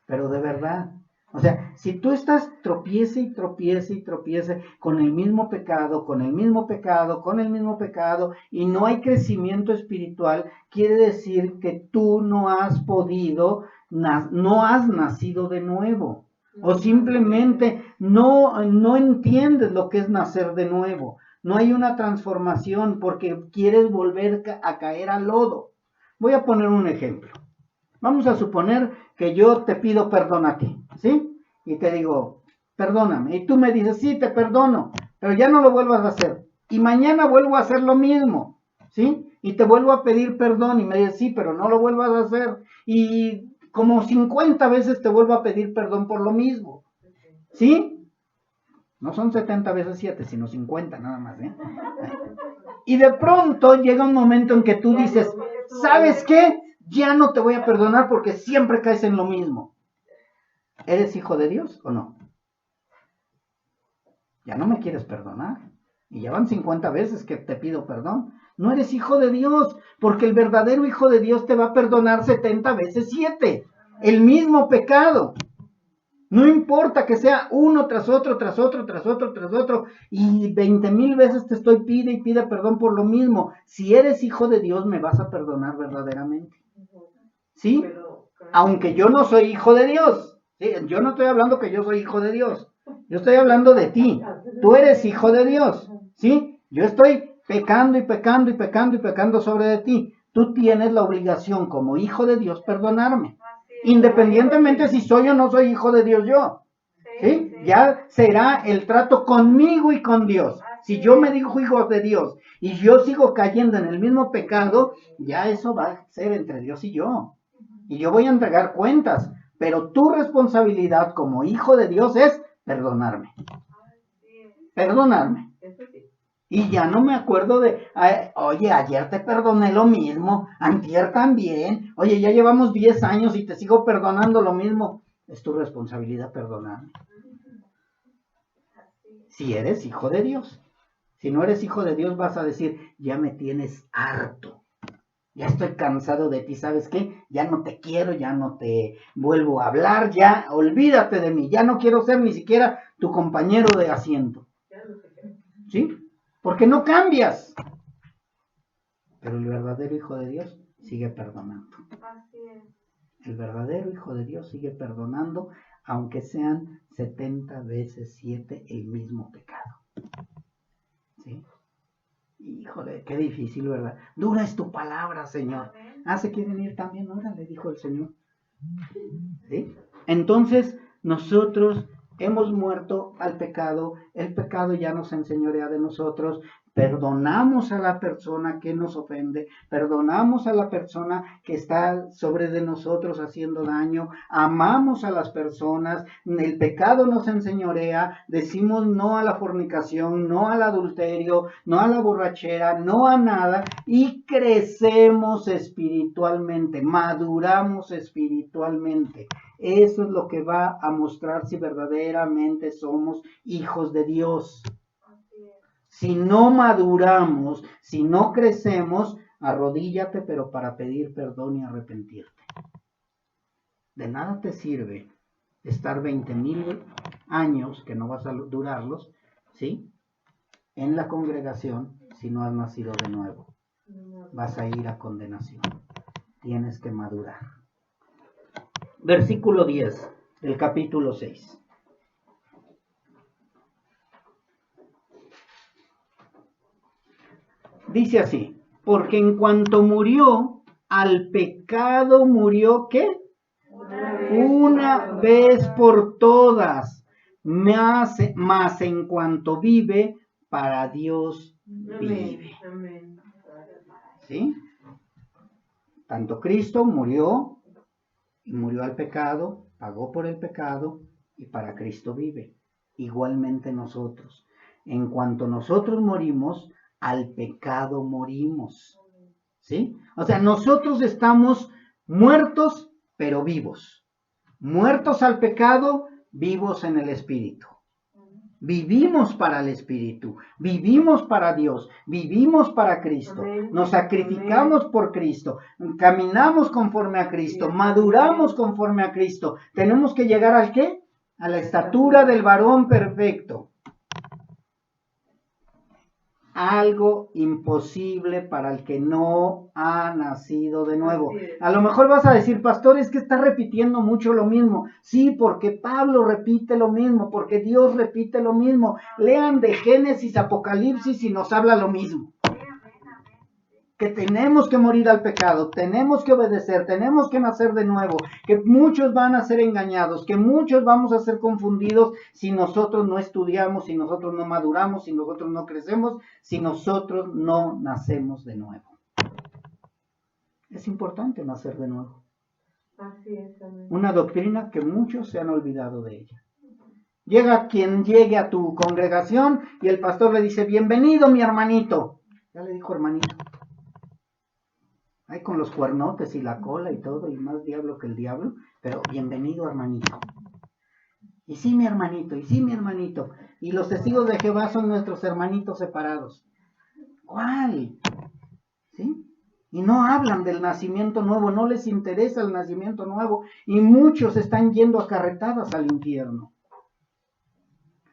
S1: Pero de verdad, o sea, si tú estás tropiece y tropiece y tropiece con el mismo pecado, con el mismo pecado, con el mismo pecado, y no hay crecimiento espiritual, quiere decir que tú no has podido, no has nacido de nuevo. O simplemente no entiendes lo que es nacer de nuevo. No hay una transformación porque quieres volver a caer al lodo. Voy a poner un ejemplo. Vamos a suponer que yo te pido perdón a ti, ¿sí? Y te digo, perdóname. Y tú me dices, sí, te perdono, pero ya no lo vuelvas a hacer. Y mañana vuelvo a hacer lo mismo, ¿sí? Y te vuelvo a pedir perdón y me dices, sí, pero no lo vuelvas a hacer. Y como 50 veces te vuelvo a pedir perdón por lo mismo, ¿sí? No son 70 veces 7, sino 50 nada más, ¿eh? Y de pronto llega un momento en que tú dices, ¿sabes qué? Ya no te voy a perdonar porque siempre caes en lo mismo. ¿Eres hijo de Dios o no? Ya no me quieres perdonar. Y ya van 50 veces que te pido perdón. No eres hijo de Dios, porque el verdadero hijo de Dios te va a perdonar 70 veces 7. El mismo pecado. No importa que sea uno tras otro, tras otro, tras otro, tras otro, y 20,000 veces te estoy pide y pide perdón por lo mismo. Si eres hijo de Dios, me vas a perdonar verdaderamente. ¿Sí? Aunque yo no soy hijo de Dios. ¿Sí? Yo no estoy hablando que yo soy hijo de Dios. Yo estoy hablando de ti. Tú eres hijo de Dios. ¿Sí? Yo estoy pecando y pecando y pecando y pecando sobre de ti. Tú tienes la obligación como hijo de Dios perdonarme. Independientemente si soy o no soy hijo de Dios yo. ¿Sí? Ya será el trato conmigo y con Dios. Si yo me digo hijo de Dios y yo sigo cayendo en el mismo pecado, ya eso va a ser entre Dios y yo. Y yo voy a entregar cuentas. Pero tu responsabilidad como hijo de Dios es perdonarme. Perdonarme. Y ya no me acuerdo de, oye, ayer te perdoné lo mismo, antier también, oye, ya llevamos 10 años y te sigo perdonando lo mismo. Es tu responsabilidad perdonarme. Si eres hijo de Dios. Si no eres hijo de Dios vas a decir, ya me tienes harto. Ya estoy cansado de ti, ¿sabes qué? Ya no te quiero, ya no te vuelvo a hablar, ya olvídate de mí, ya no quiero ser ni siquiera tu compañero de asiento. ¿Sí? Porque no cambias. Pero el verdadero hijo de Dios sigue perdonando.
S2: Así es.
S1: El verdadero hijo de Dios sigue perdonando, aunque sean 70 veces 7 el mismo pecado. ¿Sí? Híjole, qué difícil, ¿verdad? Dura es tu palabra, Señor. ¿Se quieren ir también? Órale, dijo el Señor. ¿Sí? Entonces, nosotros hemos muerto al pecado, el pecado ya nos enseñorea de nosotros, perdonamos a la persona que nos ofende, perdonamos a la persona que está sobre de nosotros haciendo daño, amamos a las personas, el pecado nos enseñorea, decimos no a la fornicación, no al adulterio, no a la borrachera, no a nada, y crecemos espiritualmente, maduramos espiritualmente. Eso es lo que va a mostrar si verdaderamente somos hijos de Dios. Si no maduramos, si no crecemos, arrodíllate, pero para pedir perdón y arrepentirte. De nada te sirve estar 20,000 años, que no vas a durarlos, ¿sí? En la congregación, si no has nacido de nuevo. Vas a ir a condenación. Tienes que madurar. Versículo 10 del capítulo 6. Dice así, porque en cuanto murió, al pecado murió, ¿qué? Una vez por todas, más en cuanto vive, para Dios vive. ¿Sí? Tanto Cristo murió y murió al pecado, pagó por el pecado y para Cristo vive. Igualmente nosotros. En cuanto nosotros morimos, al pecado morimos. ¿Sí? O sea, nosotros estamos muertos, pero vivos. Muertos al pecado, vivos en el Espíritu. Vivimos para el Espíritu, vivimos para Dios, vivimos para Cristo, nos sacrificamos por Cristo, caminamos conforme a Cristo, maduramos conforme a Cristo. Tenemos que llegar ¿al qué? A la estatura del varón perfecto. algo imposible para el que no ha nacido de nuevo. A lo mejor vas a decir, pastor, es que está repitiendo mucho lo mismo. Sí, porque Pablo repite lo mismo, porque Dios repite lo mismo. Lean de Génesis, Apocalipsis y nos habla lo mismo. Que tenemos que morir al pecado, tenemos que obedecer, tenemos que nacer de nuevo, que muchos van a ser engañados, que muchos vamos a ser confundidos si nosotros no estudiamos, si nosotros no maduramos, si nosotros no crecemos, si nosotros no nacemos de nuevo. Es importante nacer de nuevo.
S2: Así es, amén.
S1: Una doctrina que muchos se han olvidado de ella. Llega quien llegue a tu congregación y el pastor le dice, bienvenido mi hermanito. Ya le dijo hermanito. Ahí con los cuernotes y la cola y todo, y más diablo que el diablo, pero bienvenido hermanito. Y sí mi hermanito, y sí mi hermanito. Y los testigos de Jehová son nuestros hermanitos separados. ¿Cuál? ¿Sí? Y no hablan del nacimiento nuevo, no les interesa el nacimiento nuevo, y muchos están yendo a carretadas al infierno.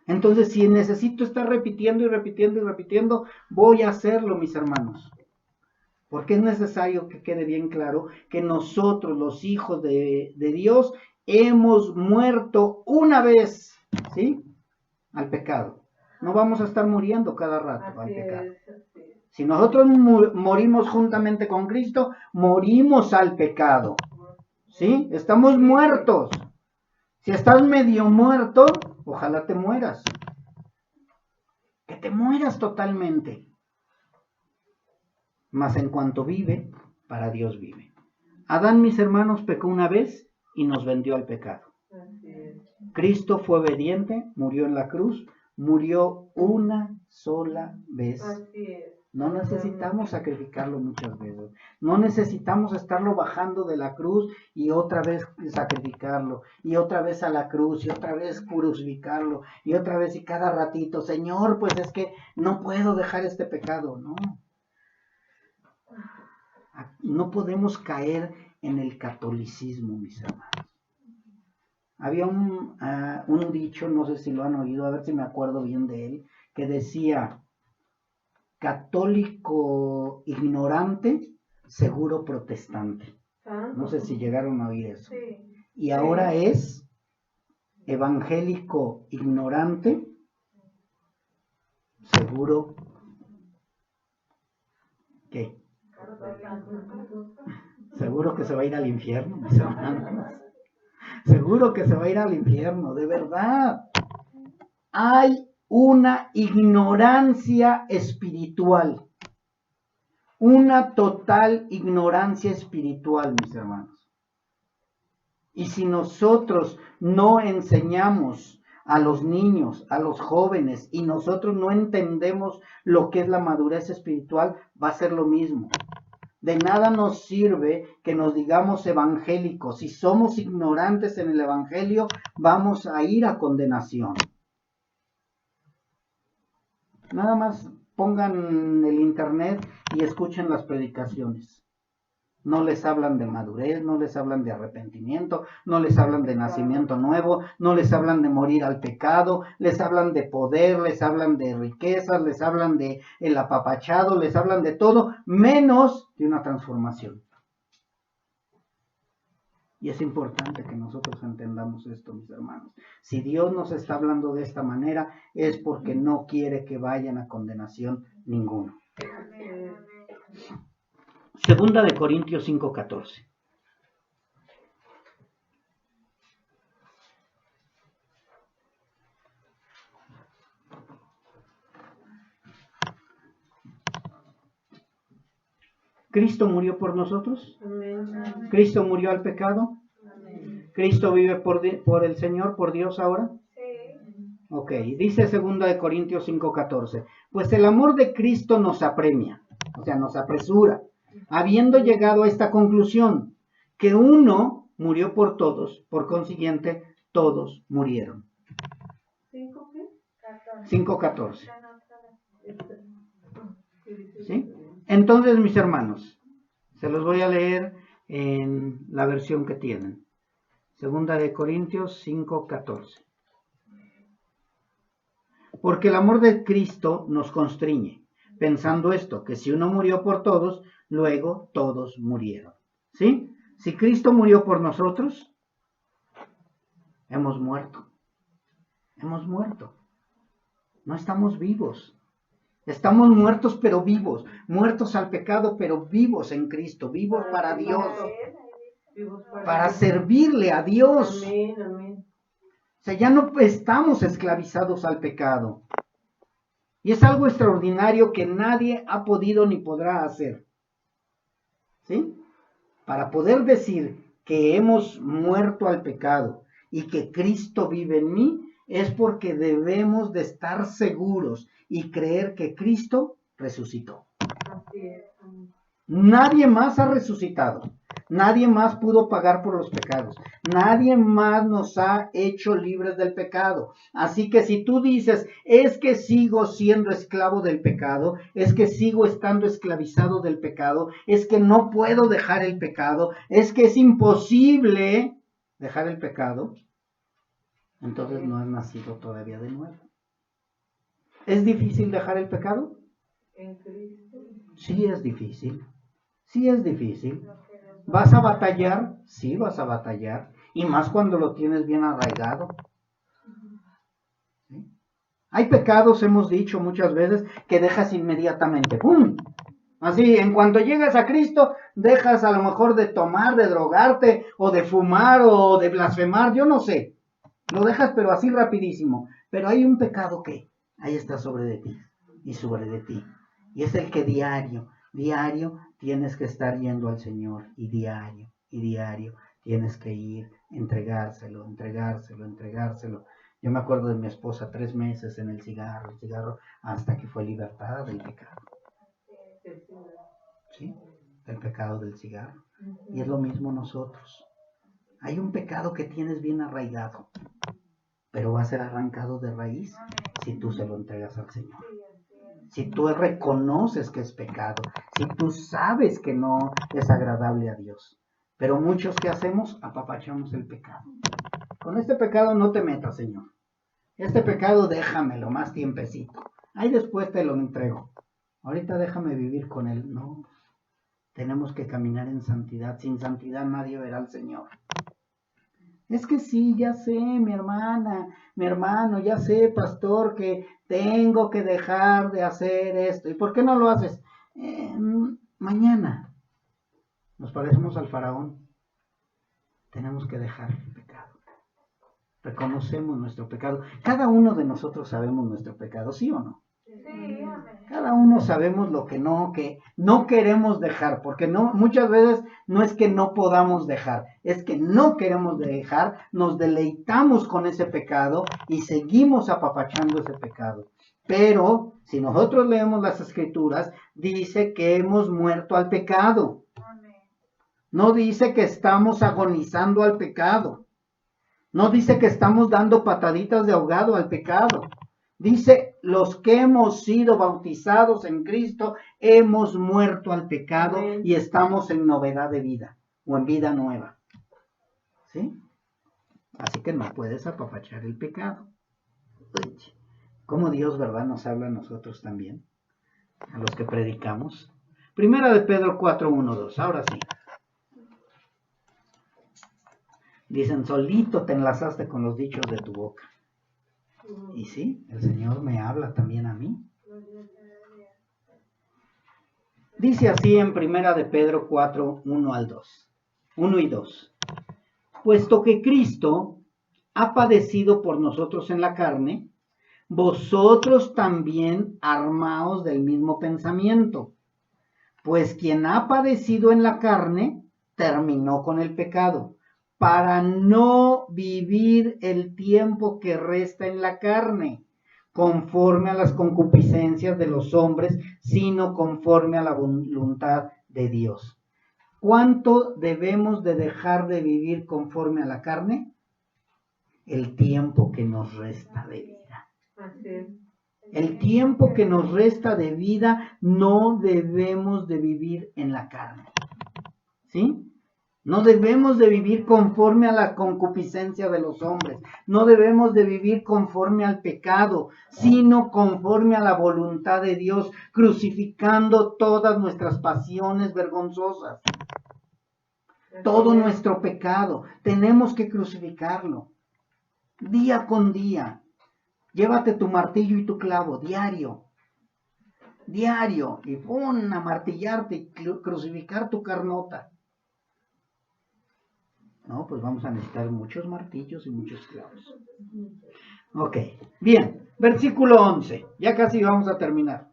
S1: Entonces, si necesito estar repitiendo y repitiendo y repitiendo, voy a hacerlo, mis hermanos. Porque es necesario que quede bien claro que nosotros, los hijos de Dios, hemos muerto una vez, ¿sí? Al pecado. No vamos a estar muriendo cada rato al pecado. Si nosotros morimos juntamente con Cristo, morimos al pecado, ¿sí? Estamos muertos. Si estás medio muerto, ojalá te mueras. Que te mueras totalmente. Mas en cuanto vive, para Dios vive. Adán, mis hermanos, pecó una vez y nos vendió al pecado. Cristo fue obediente, murió en la cruz, murió una sola vez. No necesitamos sacrificarlo muchas veces. No necesitamos estarlo bajando de la cruz y otra vez sacrificarlo. Y otra vez a la cruz y otra vez crucificarlo. Y otra vez y cada ratito, Señor, pues es que no puedo dejar este pecado. No. No podemos caer en el catolicismo, mis hermanos. Había un dicho, no sé si lo han oído, a ver si me acuerdo bien de él, que decía, católico ignorante, seguro protestante. No sé si llegaron a oír eso. Y ahora es evangélico ignorante, seguro, ¿qué? Seguro que se va a ir al infierno, mis hermanos. Seguro que se va a ir al infierno, de verdad. Hay una ignorancia espiritual. Una total ignorancia espiritual, mis hermanos. Y si nosotros no enseñamos a los niños, a los jóvenes, y nosotros no entendemos lo que es la madurez espiritual, va a ser lo mismo. De nada nos sirve que nos digamos evangélicos. Si somos ignorantes en el evangelio, vamos a ir a condenación. Nada más pongan el internet y escuchen las predicaciones. No les hablan de madurez, no les hablan de arrepentimiento, no les hablan de nacimiento nuevo, no les hablan de morir al pecado, les hablan de poder, les hablan de riquezas, les hablan de el apapachado, les hablan de todo, menos de una transformación. Y es importante que nosotros entendamos esto, mis hermanos. Si Dios nos está hablando de esta manera, es porque no quiere que vayan a condenación ninguno. Segunda de Corintios 5:14. ¿Cristo murió por nosotros?
S2: Amén.
S1: ¿Cristo murió al pecado?
S2: Amén.
S1: ¿Cristo vive por el Señor, por Dios ahora?
S2: Sí.
S1: Ok, dice segunda de Corintios 5:14. Pues el amor de Cristo nos apremia, o sea, nos apresura, habiendo llegado a esta conclusión, que uno murió por todos, por consiguiente, todos murieron.
S2: ¿5 qué?
S1: 5:14. ¿Sí? Entonces, mis hermanos, se los voy a leer en la versión que tienen. Segunda de Corintios 5:14. Porque el amor de Cristo nos constriñe, pensando esto, que si uno murió por todos, luego todos murieron. ¿Sí? Si Cristo murió por nosotros, hemos muerto. Hemos muerto. No estamos vivos. Estamos muertos pero vivos. Muertos al pecado pero vivos en Cristo. Vivos para Dios. Para servirle a Dios.
S2: Amén, amén.
S1: O sea, ya no estamos esclavizados al pecado. Y es algo extraordinario que nadie ha podido ni podrá hacer. ¿Sí? Para poder decir que hemos muerto al pecado y que Cristo vive en mí, es porque debemos de estar seguros y creer que Cristo resucitó.
S2: Así es. Amén.
S1: Nadie más ha resucitado. Nadie más pudo pagar por los pecados. Nadie más nos ha hecho libres del pecado. Así que si tú dices, es que sigo siendo esclavo del pecado, es que sigo estando esclavizado del pecado, es que no puedo dejar el pecado, es que es imposible dejar el pecado, entonces no has nacido todavía de nuevo. ¿Es difícil dejar el pecado?
S2: En Cristo.
S1: Sí es difícil. Sí es difícil. ¿Vas a batallar? Sí, vas a batallar. Y más cuando lo tienes bien arraigado. ¿Sí? Hay pecados, hemos dicho muchas veces, que dejas inmediatamente. ¡Pum! Así, en cuanto llegas a Cristo, dejas a lo mejor de tomar, de drogarte, o de fumar, o de blasfemar, yo no sé. Lo dejas, pero así rapidísimo. Pero hay un pecado que ahí está sobre de ti y sobre de ti. Y es el que diario tienes que estar yendo al Señor. Y diario tienes que ir, entregárselo. Yo me acuerdo de mi esposa 3 meses en el cigarro, hasta que fue libertada del pecado. ¿Sí? Del pecado del cigarro. Y es lo mismo nosotros. Hay un pecado que tienes bien arraigado, pero va a ser arrancado de raíz si tú se lo entregas al Señor. Si tú reconoces que es pecado, si tú sabes que no es agradable a Dios. Pero muchos, ¿qué hacemos? Apapachamos el pecado. Con este pecado no te metas, Señor. Este pecado déjamelo más tiempecito. Ahí después te lo entrego. Ahorita déjame vivir con él. No, tenemos que caminar en santidad. Sin santidad nadie verá al Señor. Es que sí, ya sé, mi hermana, mi hermano, ya sé, pastor, que tengo que dejar de hacer esto. ¿Y por qué no lo haces? Mañana. Nos parecemos al faraón. Tenemos que dejar el pecado. Reconocemos nuestro pecado. Cada uno de nosotros sabemos nuestro pecado, ¿sí o no?
S2: Sí, amén.
S1: Cada uno sabemos lo que no queremos dejar, porque muchas veces no es que no podamos dejar, es que no queremos dejar, nos deleitamos con ese pecado y seguimos apapachando ese pecado. Pero si nosotros leemos las Escrituras, dice que hemos muerto al pecado. No dice que estamos agonizando al pecado. No dice que estamos dando pataditas de ahogado al pecado. Dice, los que hemos sido bautizados en Cristo, hemos muerto al pecado y estamos en novedad de vida o en vida nueva. ¿Sí? Así que no puedes apapachar el pecado. Como Dios, ¿verdad? Nos habla a nosotros también, a los que predicamos. Primera de Pedro 4, 1, 2. Ahora sí. Dicen, solito te enlazaste con los dichos de tu boca. Y sí, el Señor me habla también a mí. Dice así en Primera de Pedro 4, 1 al 2. 1 y 2. Puesto que Cristo ha padecido por nosotros en la carne, vosotros también armaos del mismo pensamiento. Pues quien ha padecido en la carne, terminó con el pecado, para no vivir el tiempo que resta en la carne, conforme a las concupiscencias de los hombres, sino conforme a la voluntad de Dios. ¿Cuánto debemos de dejar de vivir conforme a la carne? El tiempo que nos resta de vida.
S2: Así es.
S1: El tiempo que nos resta de vida no debemos de vivir en la carne. ¿Sí? No debemos de vivir conforme a la concupiscencia de los hombres. No debemos de vivir conforme al pecado, sino conforme a la voluntad de Dios, crucificando todas nuestras pasiones vergonzosas. Todo nuestro pecado. Tenemos que crucificarlo. Día con día. Llévate tu martillo y tu clavo, diario. Diario. Y pon a martillarte y crucificar tu carnota. No, pues vamos a necesitar muchos martillos y muchos clavos. Ok, bien. Versículo 11. Ya casi vamos a terminar.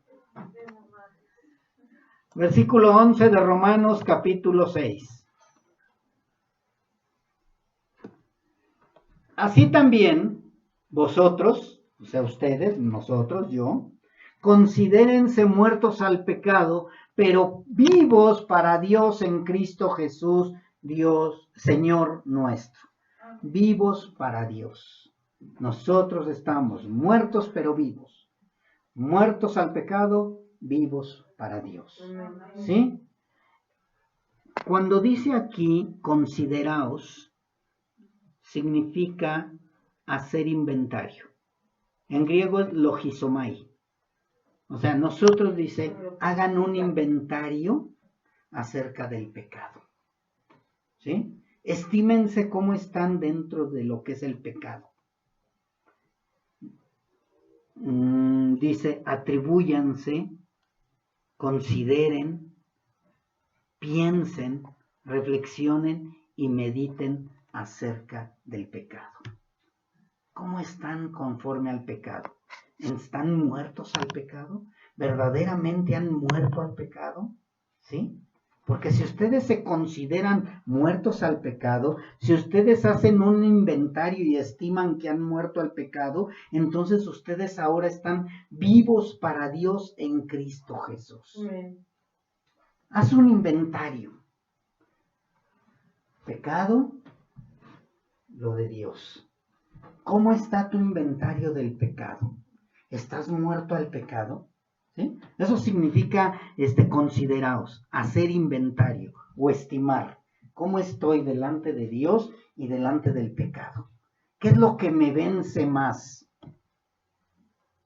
S1: Versículo 11 de Romanos capítulo 6. Así también, vosotros, o sea, ustedes, nosotros, yo, considérense muertos al pecado, pero vivos para Dios en Cristo Jesús, Dios, Señor nuestro. Vivos para Dios. Nosotros estamos muertos, pero vivos. Muertos al pecado, vivos para Dios. ¿Sí? Cuando dice aquí, consideraos, significa hacer inventario. En griego es logizomai. O sea, nosotros dice, hagan un inventario acerca del pecado. ¿Sí? Estímense cómo están dentro de lo que es el pecado. Dice, atribúyanse, consideren, piensen, reflexionen y mediten acerca del pecado. ¿Cómo están conforme al pecado? ¿Están muertos al pecado? ¿Verdaderamente han muerto al pecado? ¿Sí? Porque si ustedes se consideran muertos al pecado, si ustedes hacen un inventario y estiman que han muerto al pecado, entonces ustedes ahora están vivos para Dios en Cristo Jesús.
S2: Amén.
S1: Haz un inventario. Pecado, lo de Dios. ¿Cómo está tu inventario del pecado? ¿Estás muerto al pecado? ¿Sí? Eso significa consideraos, hacer inventario o estimar. ¿Cómo estoy delante de Dios y delante del pecado? ¿Qué es lo que me vence más?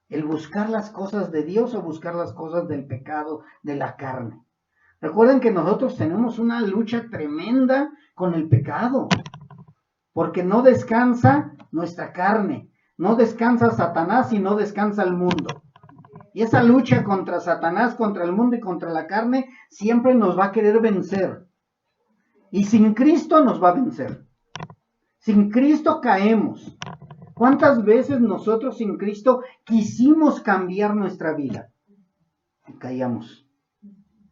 S1: ¿El buscar las cosas de Dios o buscar las cosas del pecado, de la carne? Recuerden que nosotros tenemos una lucha tremenda con el pecado, porque no descansa nuestra carne, no descansa Satanás y no descansa el mundo. Y esa lucha contra Satanás, contra el mundo y contra la carne siempre nos va a querer vencer. Y sin Cristo nos va a vencer. Sin Cristo caemos. ¿Cuántas veces nosotros sin Cristo quisimos cambiar nuestra vida? Y caíamos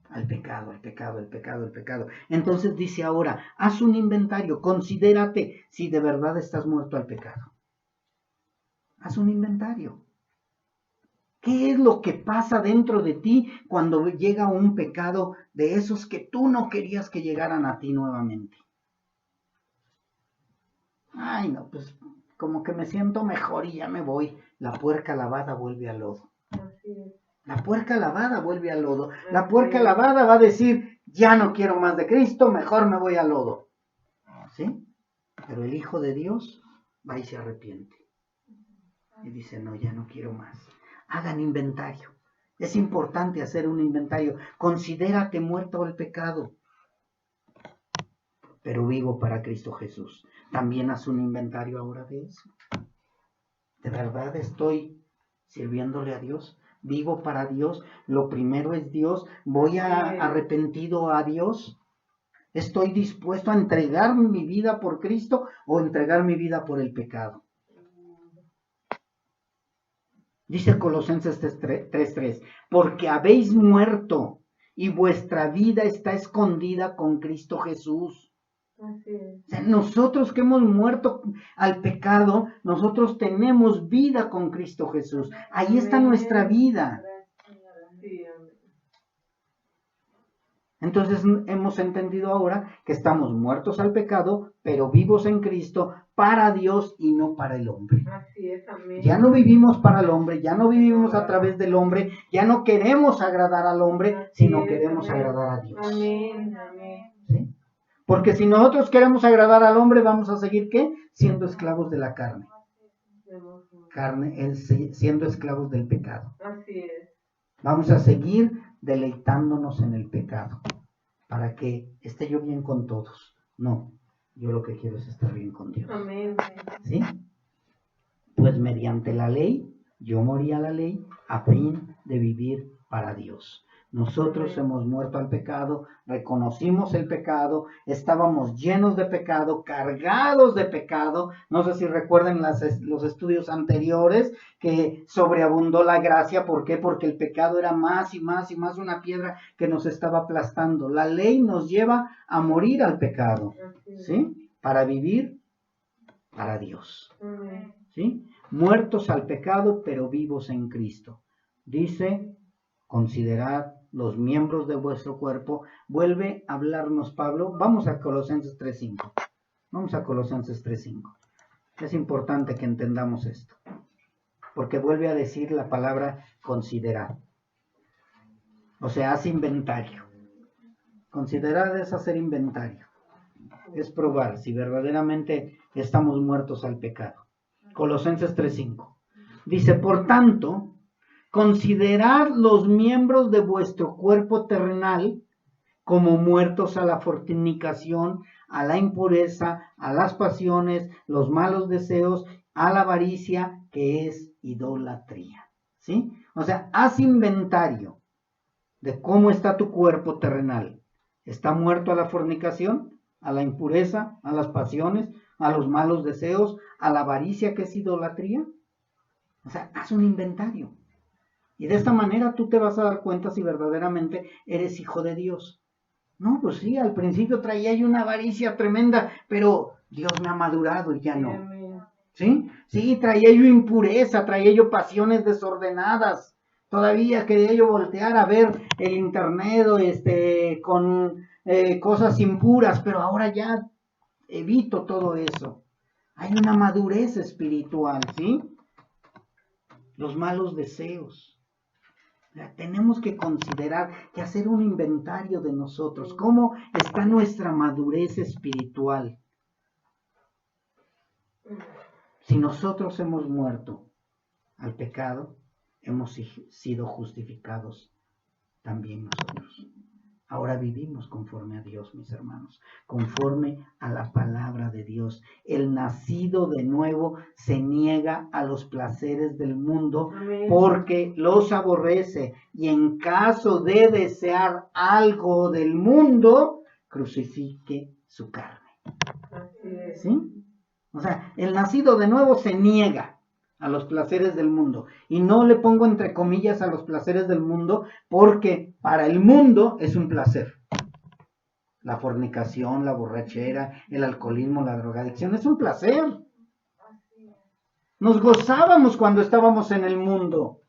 S1: al pecado, al pecado, al pecado, al pecado. Entonces dice ahora, haz un inventario, considérate si de verdad estás muerto al pecado. Haz un inventario. ¿Qué es lo que pasa dentro de ti cuando llega un pecado de esos que tú no querías que llegaran a ti nuevamente? Ay, no, pues como que me siento mejor y ya me voy. La puerca lavada vuelve al lodo.
S2: Así es.
S1: La puerca lavada vuelve al lodo. La puerca lavada va a decir, ya no quiero más de Cristo, mejor me voy al lodo. ¿Sí? Pero el Hijo de Dios va y se arrepiente. Y dice, no, ya no quiero más. Hagan inventario. Es importante hacer un inventario. Considérate muerto al pecado, pero vivo para Cristo Jesús. También haz un inventario ahora de eso. ¿De verdad estoy sirviéndole a Dios? ¿Vivo para Dios? Lo primero es Dios. ¿Voy arrepentido a Dios? ¿Estoy dispuesto a entregar mi vida por Cristo o entregar mi vida por el pecado? Dice Colosenses 3:3, porque habéis muerto y vuestra vida está escondida con Cristo Jesús.
S2: Así es.
S1: O sea, nosotros que hemos muerto al pecado, nosotros tenemos vida con Cristo Jesús. Ahí está nuestra vida.
S2: Sí, amén.
S1: Entonces hemos entendido ahora que estamos muertos al pecado, pero vivos en Cristo para Dios y no para el hombre.
S2: Así es, amén.
S1: Ya no vivimos para el hombre, ya no vivimos a través del hombre, ya no queremos agradar al hombre, sino queremos agradar a Dios.
S2: Amén, amén.
S1: ¿Sí? Porque si nosotros queremos agradar al hombre, vamos a seguir, ¿qué? Siendo esclavos de la carne. Siendo esclavos del pecado.
S2: Así es.
S1: Vamos a seguir deleitándonos en el pecado. Para que esté yo bien con todos. No, yo lo que quiero es estar bien con Dios.
S2: Amén.
S1: ¿Sí? Pues mediante la ley, yo morí a la ley a fin de vivir para Dios. Nosotros hemos muerto al pecado, reconocimos el pecado, estábamos llenos de pecado, cargados de pecado. No sé si recuerdan los estudios anteriores que sobreabundó la gracia. ¿Por qué? Porque el pecado era más y más y más una piedra que nos estaba aplastando. La ley nos lleva a morir al pecado, ¿sí? Para vivir para Dios, ¿sí? Muertos al pecado, pero vivos en Cristo. Dice, considerad los miembros de vuestro cuerpo. Vuelve a hablarnos Pablo. Vamos a Colosenses 3:5. Vamos a Colosenses 3:5. Es importante que entendamos esto, porque vuelve a decir la palabra considerar. O sea, haz inventario. Considerar es hacer inventario. Es probar si verdaderamente estamos muertos al pecado. Colosenses 3:5. Dice, por tanto, considerad los miembros de vuestro cuerpo terrenal como muertos a la fornicación, a la impureza, a las pasiones, los malos deseos, a la avaricia, que es idolatría. ¿Sí? O sea, haz inventario de cómo está tu cuerpo terrenal. ¿Está muerto a la fornicación, a la impureza, a las pasiones, a los malos deseos, a la avaricia, que es idolatría? O sea, haz un inventario. Y de esta manera tú te vas a dar cuenta si verdaderamente eres hijo de Dios. No, pues sí, al principio traía yo una avaricia tremenda, pero Dios me ha madurado y ya no. ¿Sí? Sí, traía yo impureza, traía yo pasiones desordenadas. Todavía quería yo voltear a ver el internet con cosas impuras, pero ahora ya evito todo eso. Hay una madurez espiritual, ¿sí? Los malos deseos. Tenemos que considerar y hacer un inventario de nosotros. ¿Cómo está nuestra madurez espiritual? Si nosotros hemos muerto al pecado, hemos sido justificados también nosotros. Ahora vivimos conforme a Dios, mis hermanos, conforme a la palabra de Dios. El nacido de nuevo se niega a los placeres del mundo porque los aborrece, y en caso de desear algo del mundo, crucifique su carne. ¿Sí? O sea, el nacido de nuevo se niega a los placeres del mundo. Y no le pongo entre comillas a los placeres del mundo, porque para el mundo es un placer. La fornicación, la borrachera, el alcoholismo, la drogadicción, es un placer. Nos gozábamos cuando estábamos en el mundo.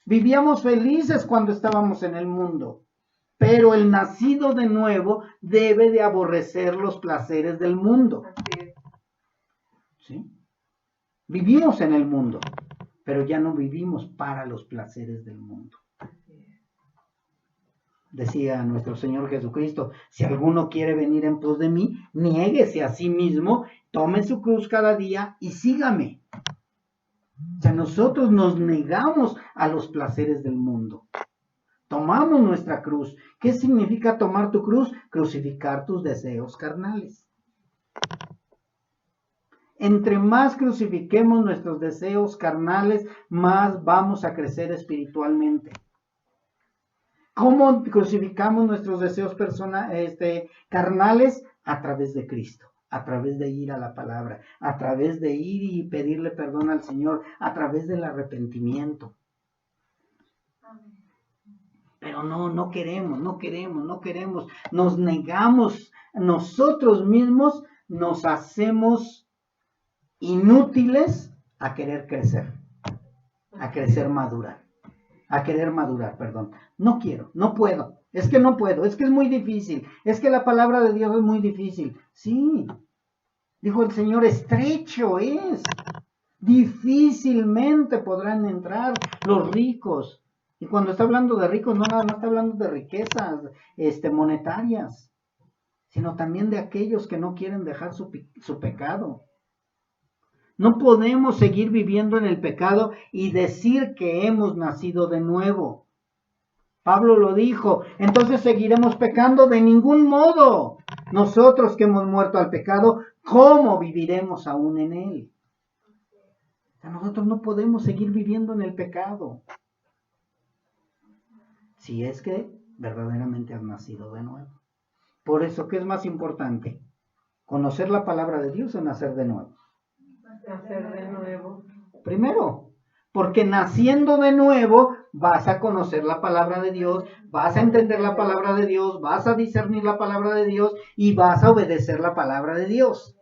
S1: Vivíamos felices cuando estábamos en el mundo. Pero el nacido de nuevo debe de aborrecer los placeres del mundo. ¿Sí? Vivimos en el mundo, pero ya no vivimos para los placeres del mundo. Decía nuestro Señor Jesucristo, si alguno quiere venir en pos de mí, niéguese a sí mismo, tome su cruz cada día y sígame. O sea, nosotros nos negamos a los placeres del mundo. Tomamos nuestra cruz. ¿Qué significa tomar tu cruz? Crucificar tus deseos carnales. Entre más crucifiquemos nuestros deseos carnales, más vamos a crecer espiritualmente. ¿Cómo crucificamos nuestros deseos carnales? A través de Cristo, a través de ir a la palabra, a través de ir y pedirle perdón al Señor, a través del arrepentimiento. Pero no queremos. Nos negamos, nosotros mismos nos hacemos inútiles a querer crecer, a querer madurar, perdón. No quiero, no puedo, es que no puedo, es que es muy difícil, es que la palabra de Dios es muy difícil. Sí, dijo el Señor, estrecho es, difícilmente podrán entrar los ricos. Y cuando está hablando de ricos, no nada más está hablando de riquezas monetarias, sino también de aquellos que no quieren dejar su pecado. No podemos seguir viviendo en el pecado y decir que hemos nacido de nuevo. Pablo lo dijo, entonces seguiremos pecando de ningún modo. Nosotros que hemos muerto al pecado, ¿cómo viviremos aún en él? O sea, nosotros no podemos seguir viviendo en el pecado. Si es que verdaderamente has nacido de nuevo. Por eso, ¿qué es más importante? ¿Conocer la palabra de Dios o nacer de nuevo?
S2: Nacer de nuevo.
S1: Primero, porque naciendo de nuevo vas a conocer la palabra de Dios, vas a entender la palabra de Dios, vas a discernir la palabra de Dios y vas a obedecer la palabra de Dios.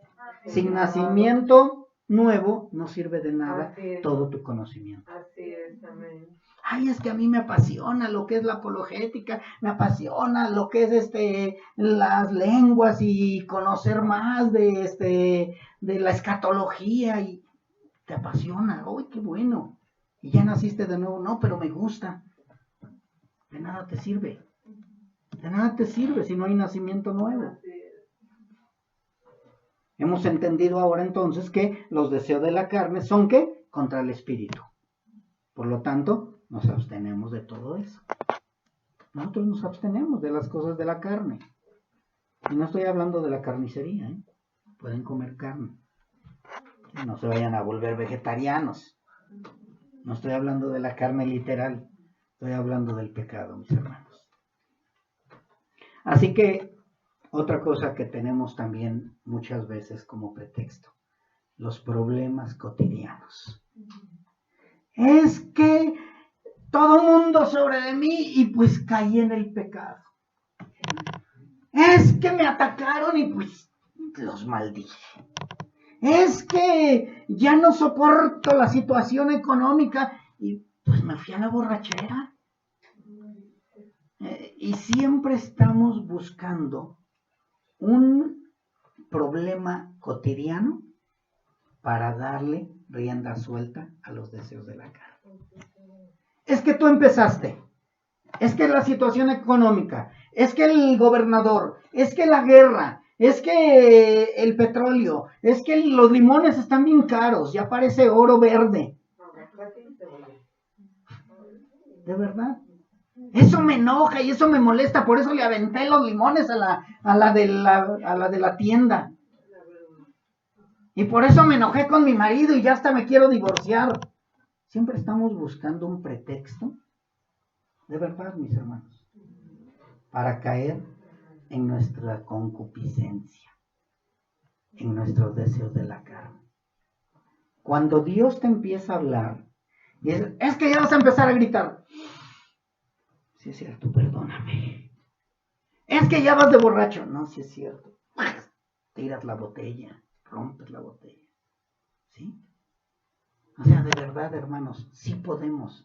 S1: Sin nacimiento nuevo no sirve de nada todo tu conocimiento.
S2: Así es, amén.
S1: Ay, es que a mí me apasiona lo que es la apologética, me apasiona lo que es las lenguas y conocer más de la escatología y te apasiona. ¡Uy, qué bueno! Y ya naciste de nuevo. No, pero me gusta. De nada te sirve. De nada te sirve si no hay nacimiento nuevo. Hemos entendido ahora entonces que los deseos de la carne son ¿qué? Contra el espíritu. Por lo tanto, nos abstenemos de todo eso. Nosotros nos abstenemos de las cosas de la carne. Y no estoy hablando de la carnicería, ¿eh? Pueden comer carne. No se vayan a volver vegetarianos. No estoy hablando de la carne literal. Estoy hablando del pecado, mis hermanos. Así que, otra cosa que tenemos también muchas veces como pretexto. Los problemas cotidianos. Es que todo mundo sobre de mí y pues caí en el pecado. Es que me atacaron y pues los maldije. Es que ya no soporto la situación económica y pues me fui a la borrachera. Y siempre estamos buscando un problema cotidiano para darle rienda suelta a los deseos de la carne. Es que tú empezaste, es que la situación económica, es que el gobernador, es que la guerra, es que el petróleo, es que los limones están bien caros, ya parece oro verde. ¿De verdad? Eso me enoja y eso me molesta, por eso le aventé los limones a la de la tienda. Y por eso me enojé con mi marido y ya hasta me quiero divorciar. Siempre estamos buscando un pretexto, de verdad, mis hermanos, para caer en nuestra concupiscencia, en nuestros deseos de la carne. Cuando Dios te empieza a hablar, y es que ya vas a empezar a gritar. Sí es cierto, perdóname. Es que ya vas de borracho. No, sí es cierto. Tiras la botella, rompes la botella. ¿Sí? O sea, de verdad, hermanos, sí podemos.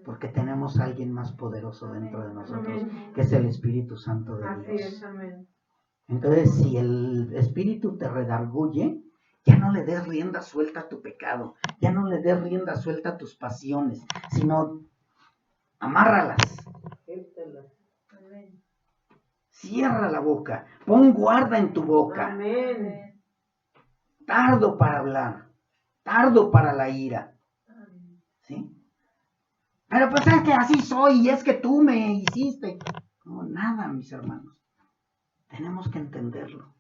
S1: Porque tenemos a alguien más poderoso dentro de nosotros, que es el Espíritu Santo de Dios.
S2: Así es, amén.
S1: Entonces, si el Espíritu te redarguye, ya no le des rienda suelta a tu pecado, ya no le des rienda suelta a tus pasiones, sino amárralas. Cierra la boca, pon guarda en tu boca.
S2: Amén.
S1: Tardo para hablar, tardo para la ira. ¿Sí? Pero pues es que así soy y es que tú me hiciste. No, nada, mis hermanos. Tenemos que entenderlo.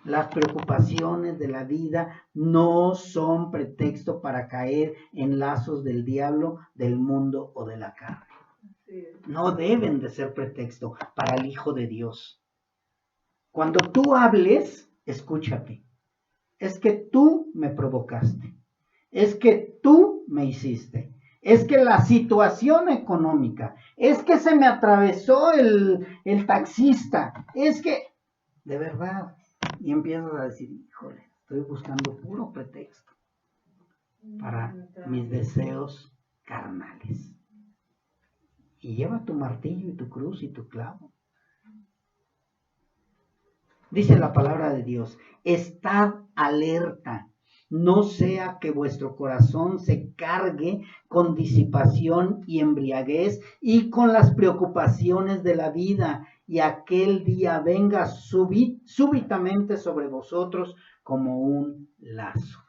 S1: Las preocupaciones de la vida no son pretexto para caer en lazos del diablo, del mundo o de la carne. No deben de ser pretexto para el Hijo de Dios. Cuando tú hables, escúchate. Es que tú me provocaste. Es que tú me hiciste. Es que la situación económica. Es que se me atravesó el taxista. Es que, de verdad. Y empiezas a decir, híjole, estoy buscando puro pretexto para mis deseos carnales. Y lleva tu martillo y tu cruz y tu clavo. Dice la palabra de Dios, estad alerta, no sea que vuestro corazón se cargue con disipación y embriaguez y con las preocupaciones de la vida y aquel día venga súbitamente sobre vosotros como un lazo.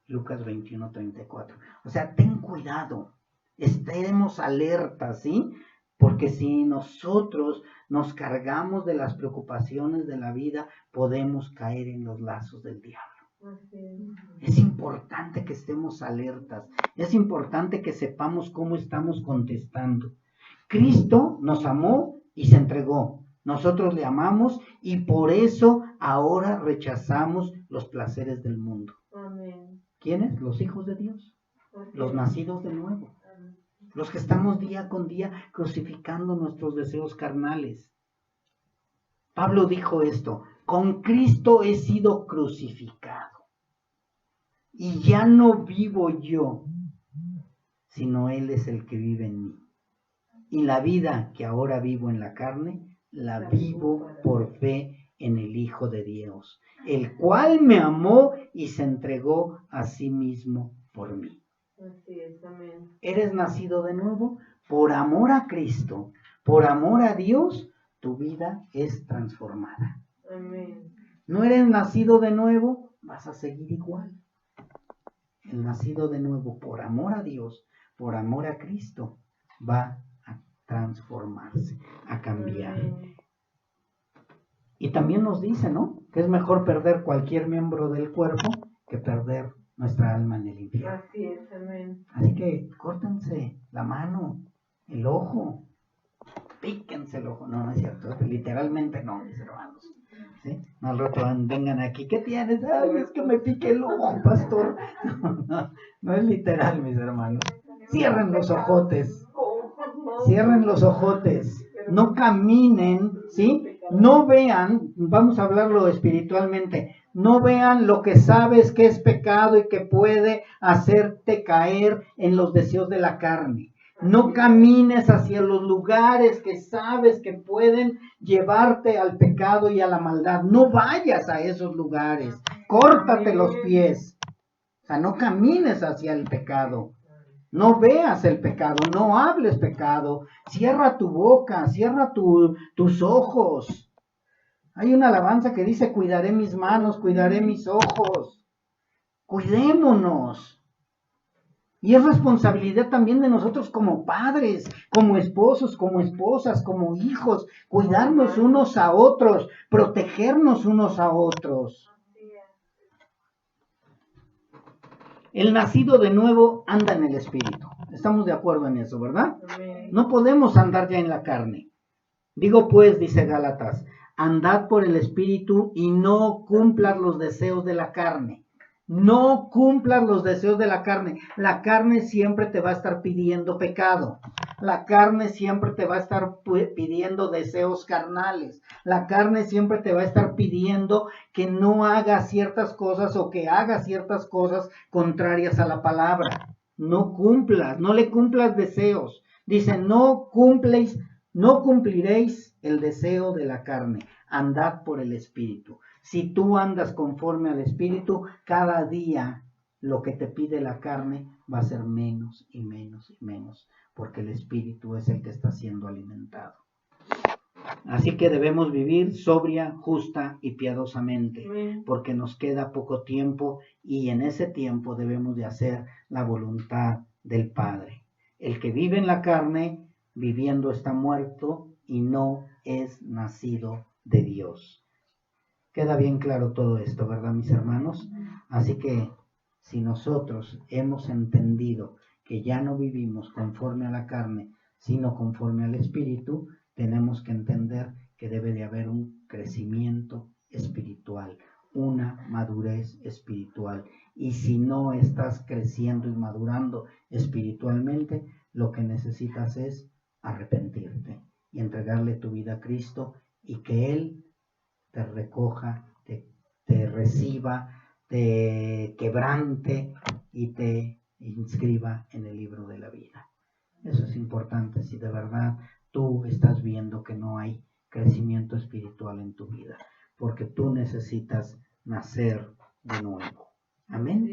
S1: Lucas 21:34. O sea, ten cuidado, estemos alertas, ¿sí? Porque si nosotros nos cargamos de las preocupaciones de la vida, podemos caer en los lazos del diablo. Es importante que estemos alertas, es importante que sepamos cómo estamos contestando. Cristo nos amó y se entregó. Nosotros le amamos y por eso ahora rechazamos los placeres del mundo.
S2: Amén.
S1: ¿Quiénes? Los hijos de Dios, los nacidos de nuevo, los que estamos día con día crucificando nuestros deseos carnales. Pablo dijo esto: con Cristo he sido crucificado y ya no vivo yo, sino Él es el que vive en mí. Y la vida que ahora vivo en la carne, la vivo por fe en el Hijo de Dios, el cual me amó y se entregó a sí mismo por mí.
S2: Así es, amén.
S1: ¿Eres nacido de nuevo? Por amor a Cristo, por amor a Dios, tu vida es transformada.
S2: Amén.
S1: ¿No eres nacido de nuevo? Vas a seguir igual. El nacido de nuevo por amor a Dios, por amor a Cristo, va a transformarse, a cambiar.
S2: Amén.
S1: Y también nos dice, ¿no?, que es mejor perder cualquier miembro del cuerpo que perder nuestra alma en el infierno.
S2: Así es, amén.
S1: Así que córtense la mano, el ojo, píquense el ojo. No, no es cierto, literalmente no, mis hermanos. ¿Sí? No, al rato vengan aquí, ¿qué tienes? Ay, es que me pique el ojo, pastor. No es literal, mis hermanos. Cierren los ojotes. Cierren los ojotes. No caminen, ¿sí? No vean, vamos a hablarlo espiritualmente, no vean lo que sabes que es pecado y que puede hacerte caer en los deseos de la carne. No camines hacia los lugares que sabes que pueden llevarte al pecado y a la maldad. No vayas a esos lugares. Córtate los pies. O sea, no camines hacia el pecado. No veas el pecado, no hables pecado. Cierra tu boca, cierra tus ojos. Hay una alabanza que dice: cuidaré mis manos, cuidaré mis ojos. Cuidémonos. Y es responsabilidad también de nosotros como padres, como esposos, como esposas, como hijos, cuidarnos unos a otros, protegernos unos a otros. El nacido de nuevo anda en el Espíritu. Estamos de acuerdo en eso, ¿verdad?
S2: Amén.
S1: No podemos andar ya en la carne. Digo pues, dice Gálatas, andad por el Espíritu y no cumplas los deseos de la carne. No cumplas los deseos de la carne. La carne siempre te va a estar pidiendo pecado. La carne siempre te va a estar pidiendo deseos carnales. La carne siempre te va a estar pidiendo que no hagas ciertas cosas o que hagas ciertas cosas contrarias a la palabra. No cumplas, no le cumplas deseos. Dice, no cumpliréis el deseo de la carne. Andad por el Espíritu. Si tú andas conforme al Espíritu, cada día lo que te pide la carne va a ser menos y menos y menos, porque el Espíritu es el que está siendo alimentado. Así que debemos vivir sobria, justa y piadosamente, porque nos queda poco tiempo y en ese tiempo debemos de hacer la voluntad del Padre. El que vive en la carne, viviendo está muerto y no es nacido de Dios. Queda bien claro todo esto, ¿verdad, mis hermanos? Así que si nosotros hemos entendido que ya no vivimos conforme a la carne, sino conforme al Espíritu, tenemos que entender que debe de haber un crecimiento espiritual, una madurez espiritual. Y si no estás creciendo y madurando espiritualmente, lo que necesitas es arrepentirte y entregarle tu vida a Cristo y que Él te recoja, te reciba, te quebrante y te inscriba en el libro de la vida. Eso es importante si de verdad tú estás viendo que no hay crecimiento espiritual en tu vida, porque tú necesitas nacer de nuevo. Amén.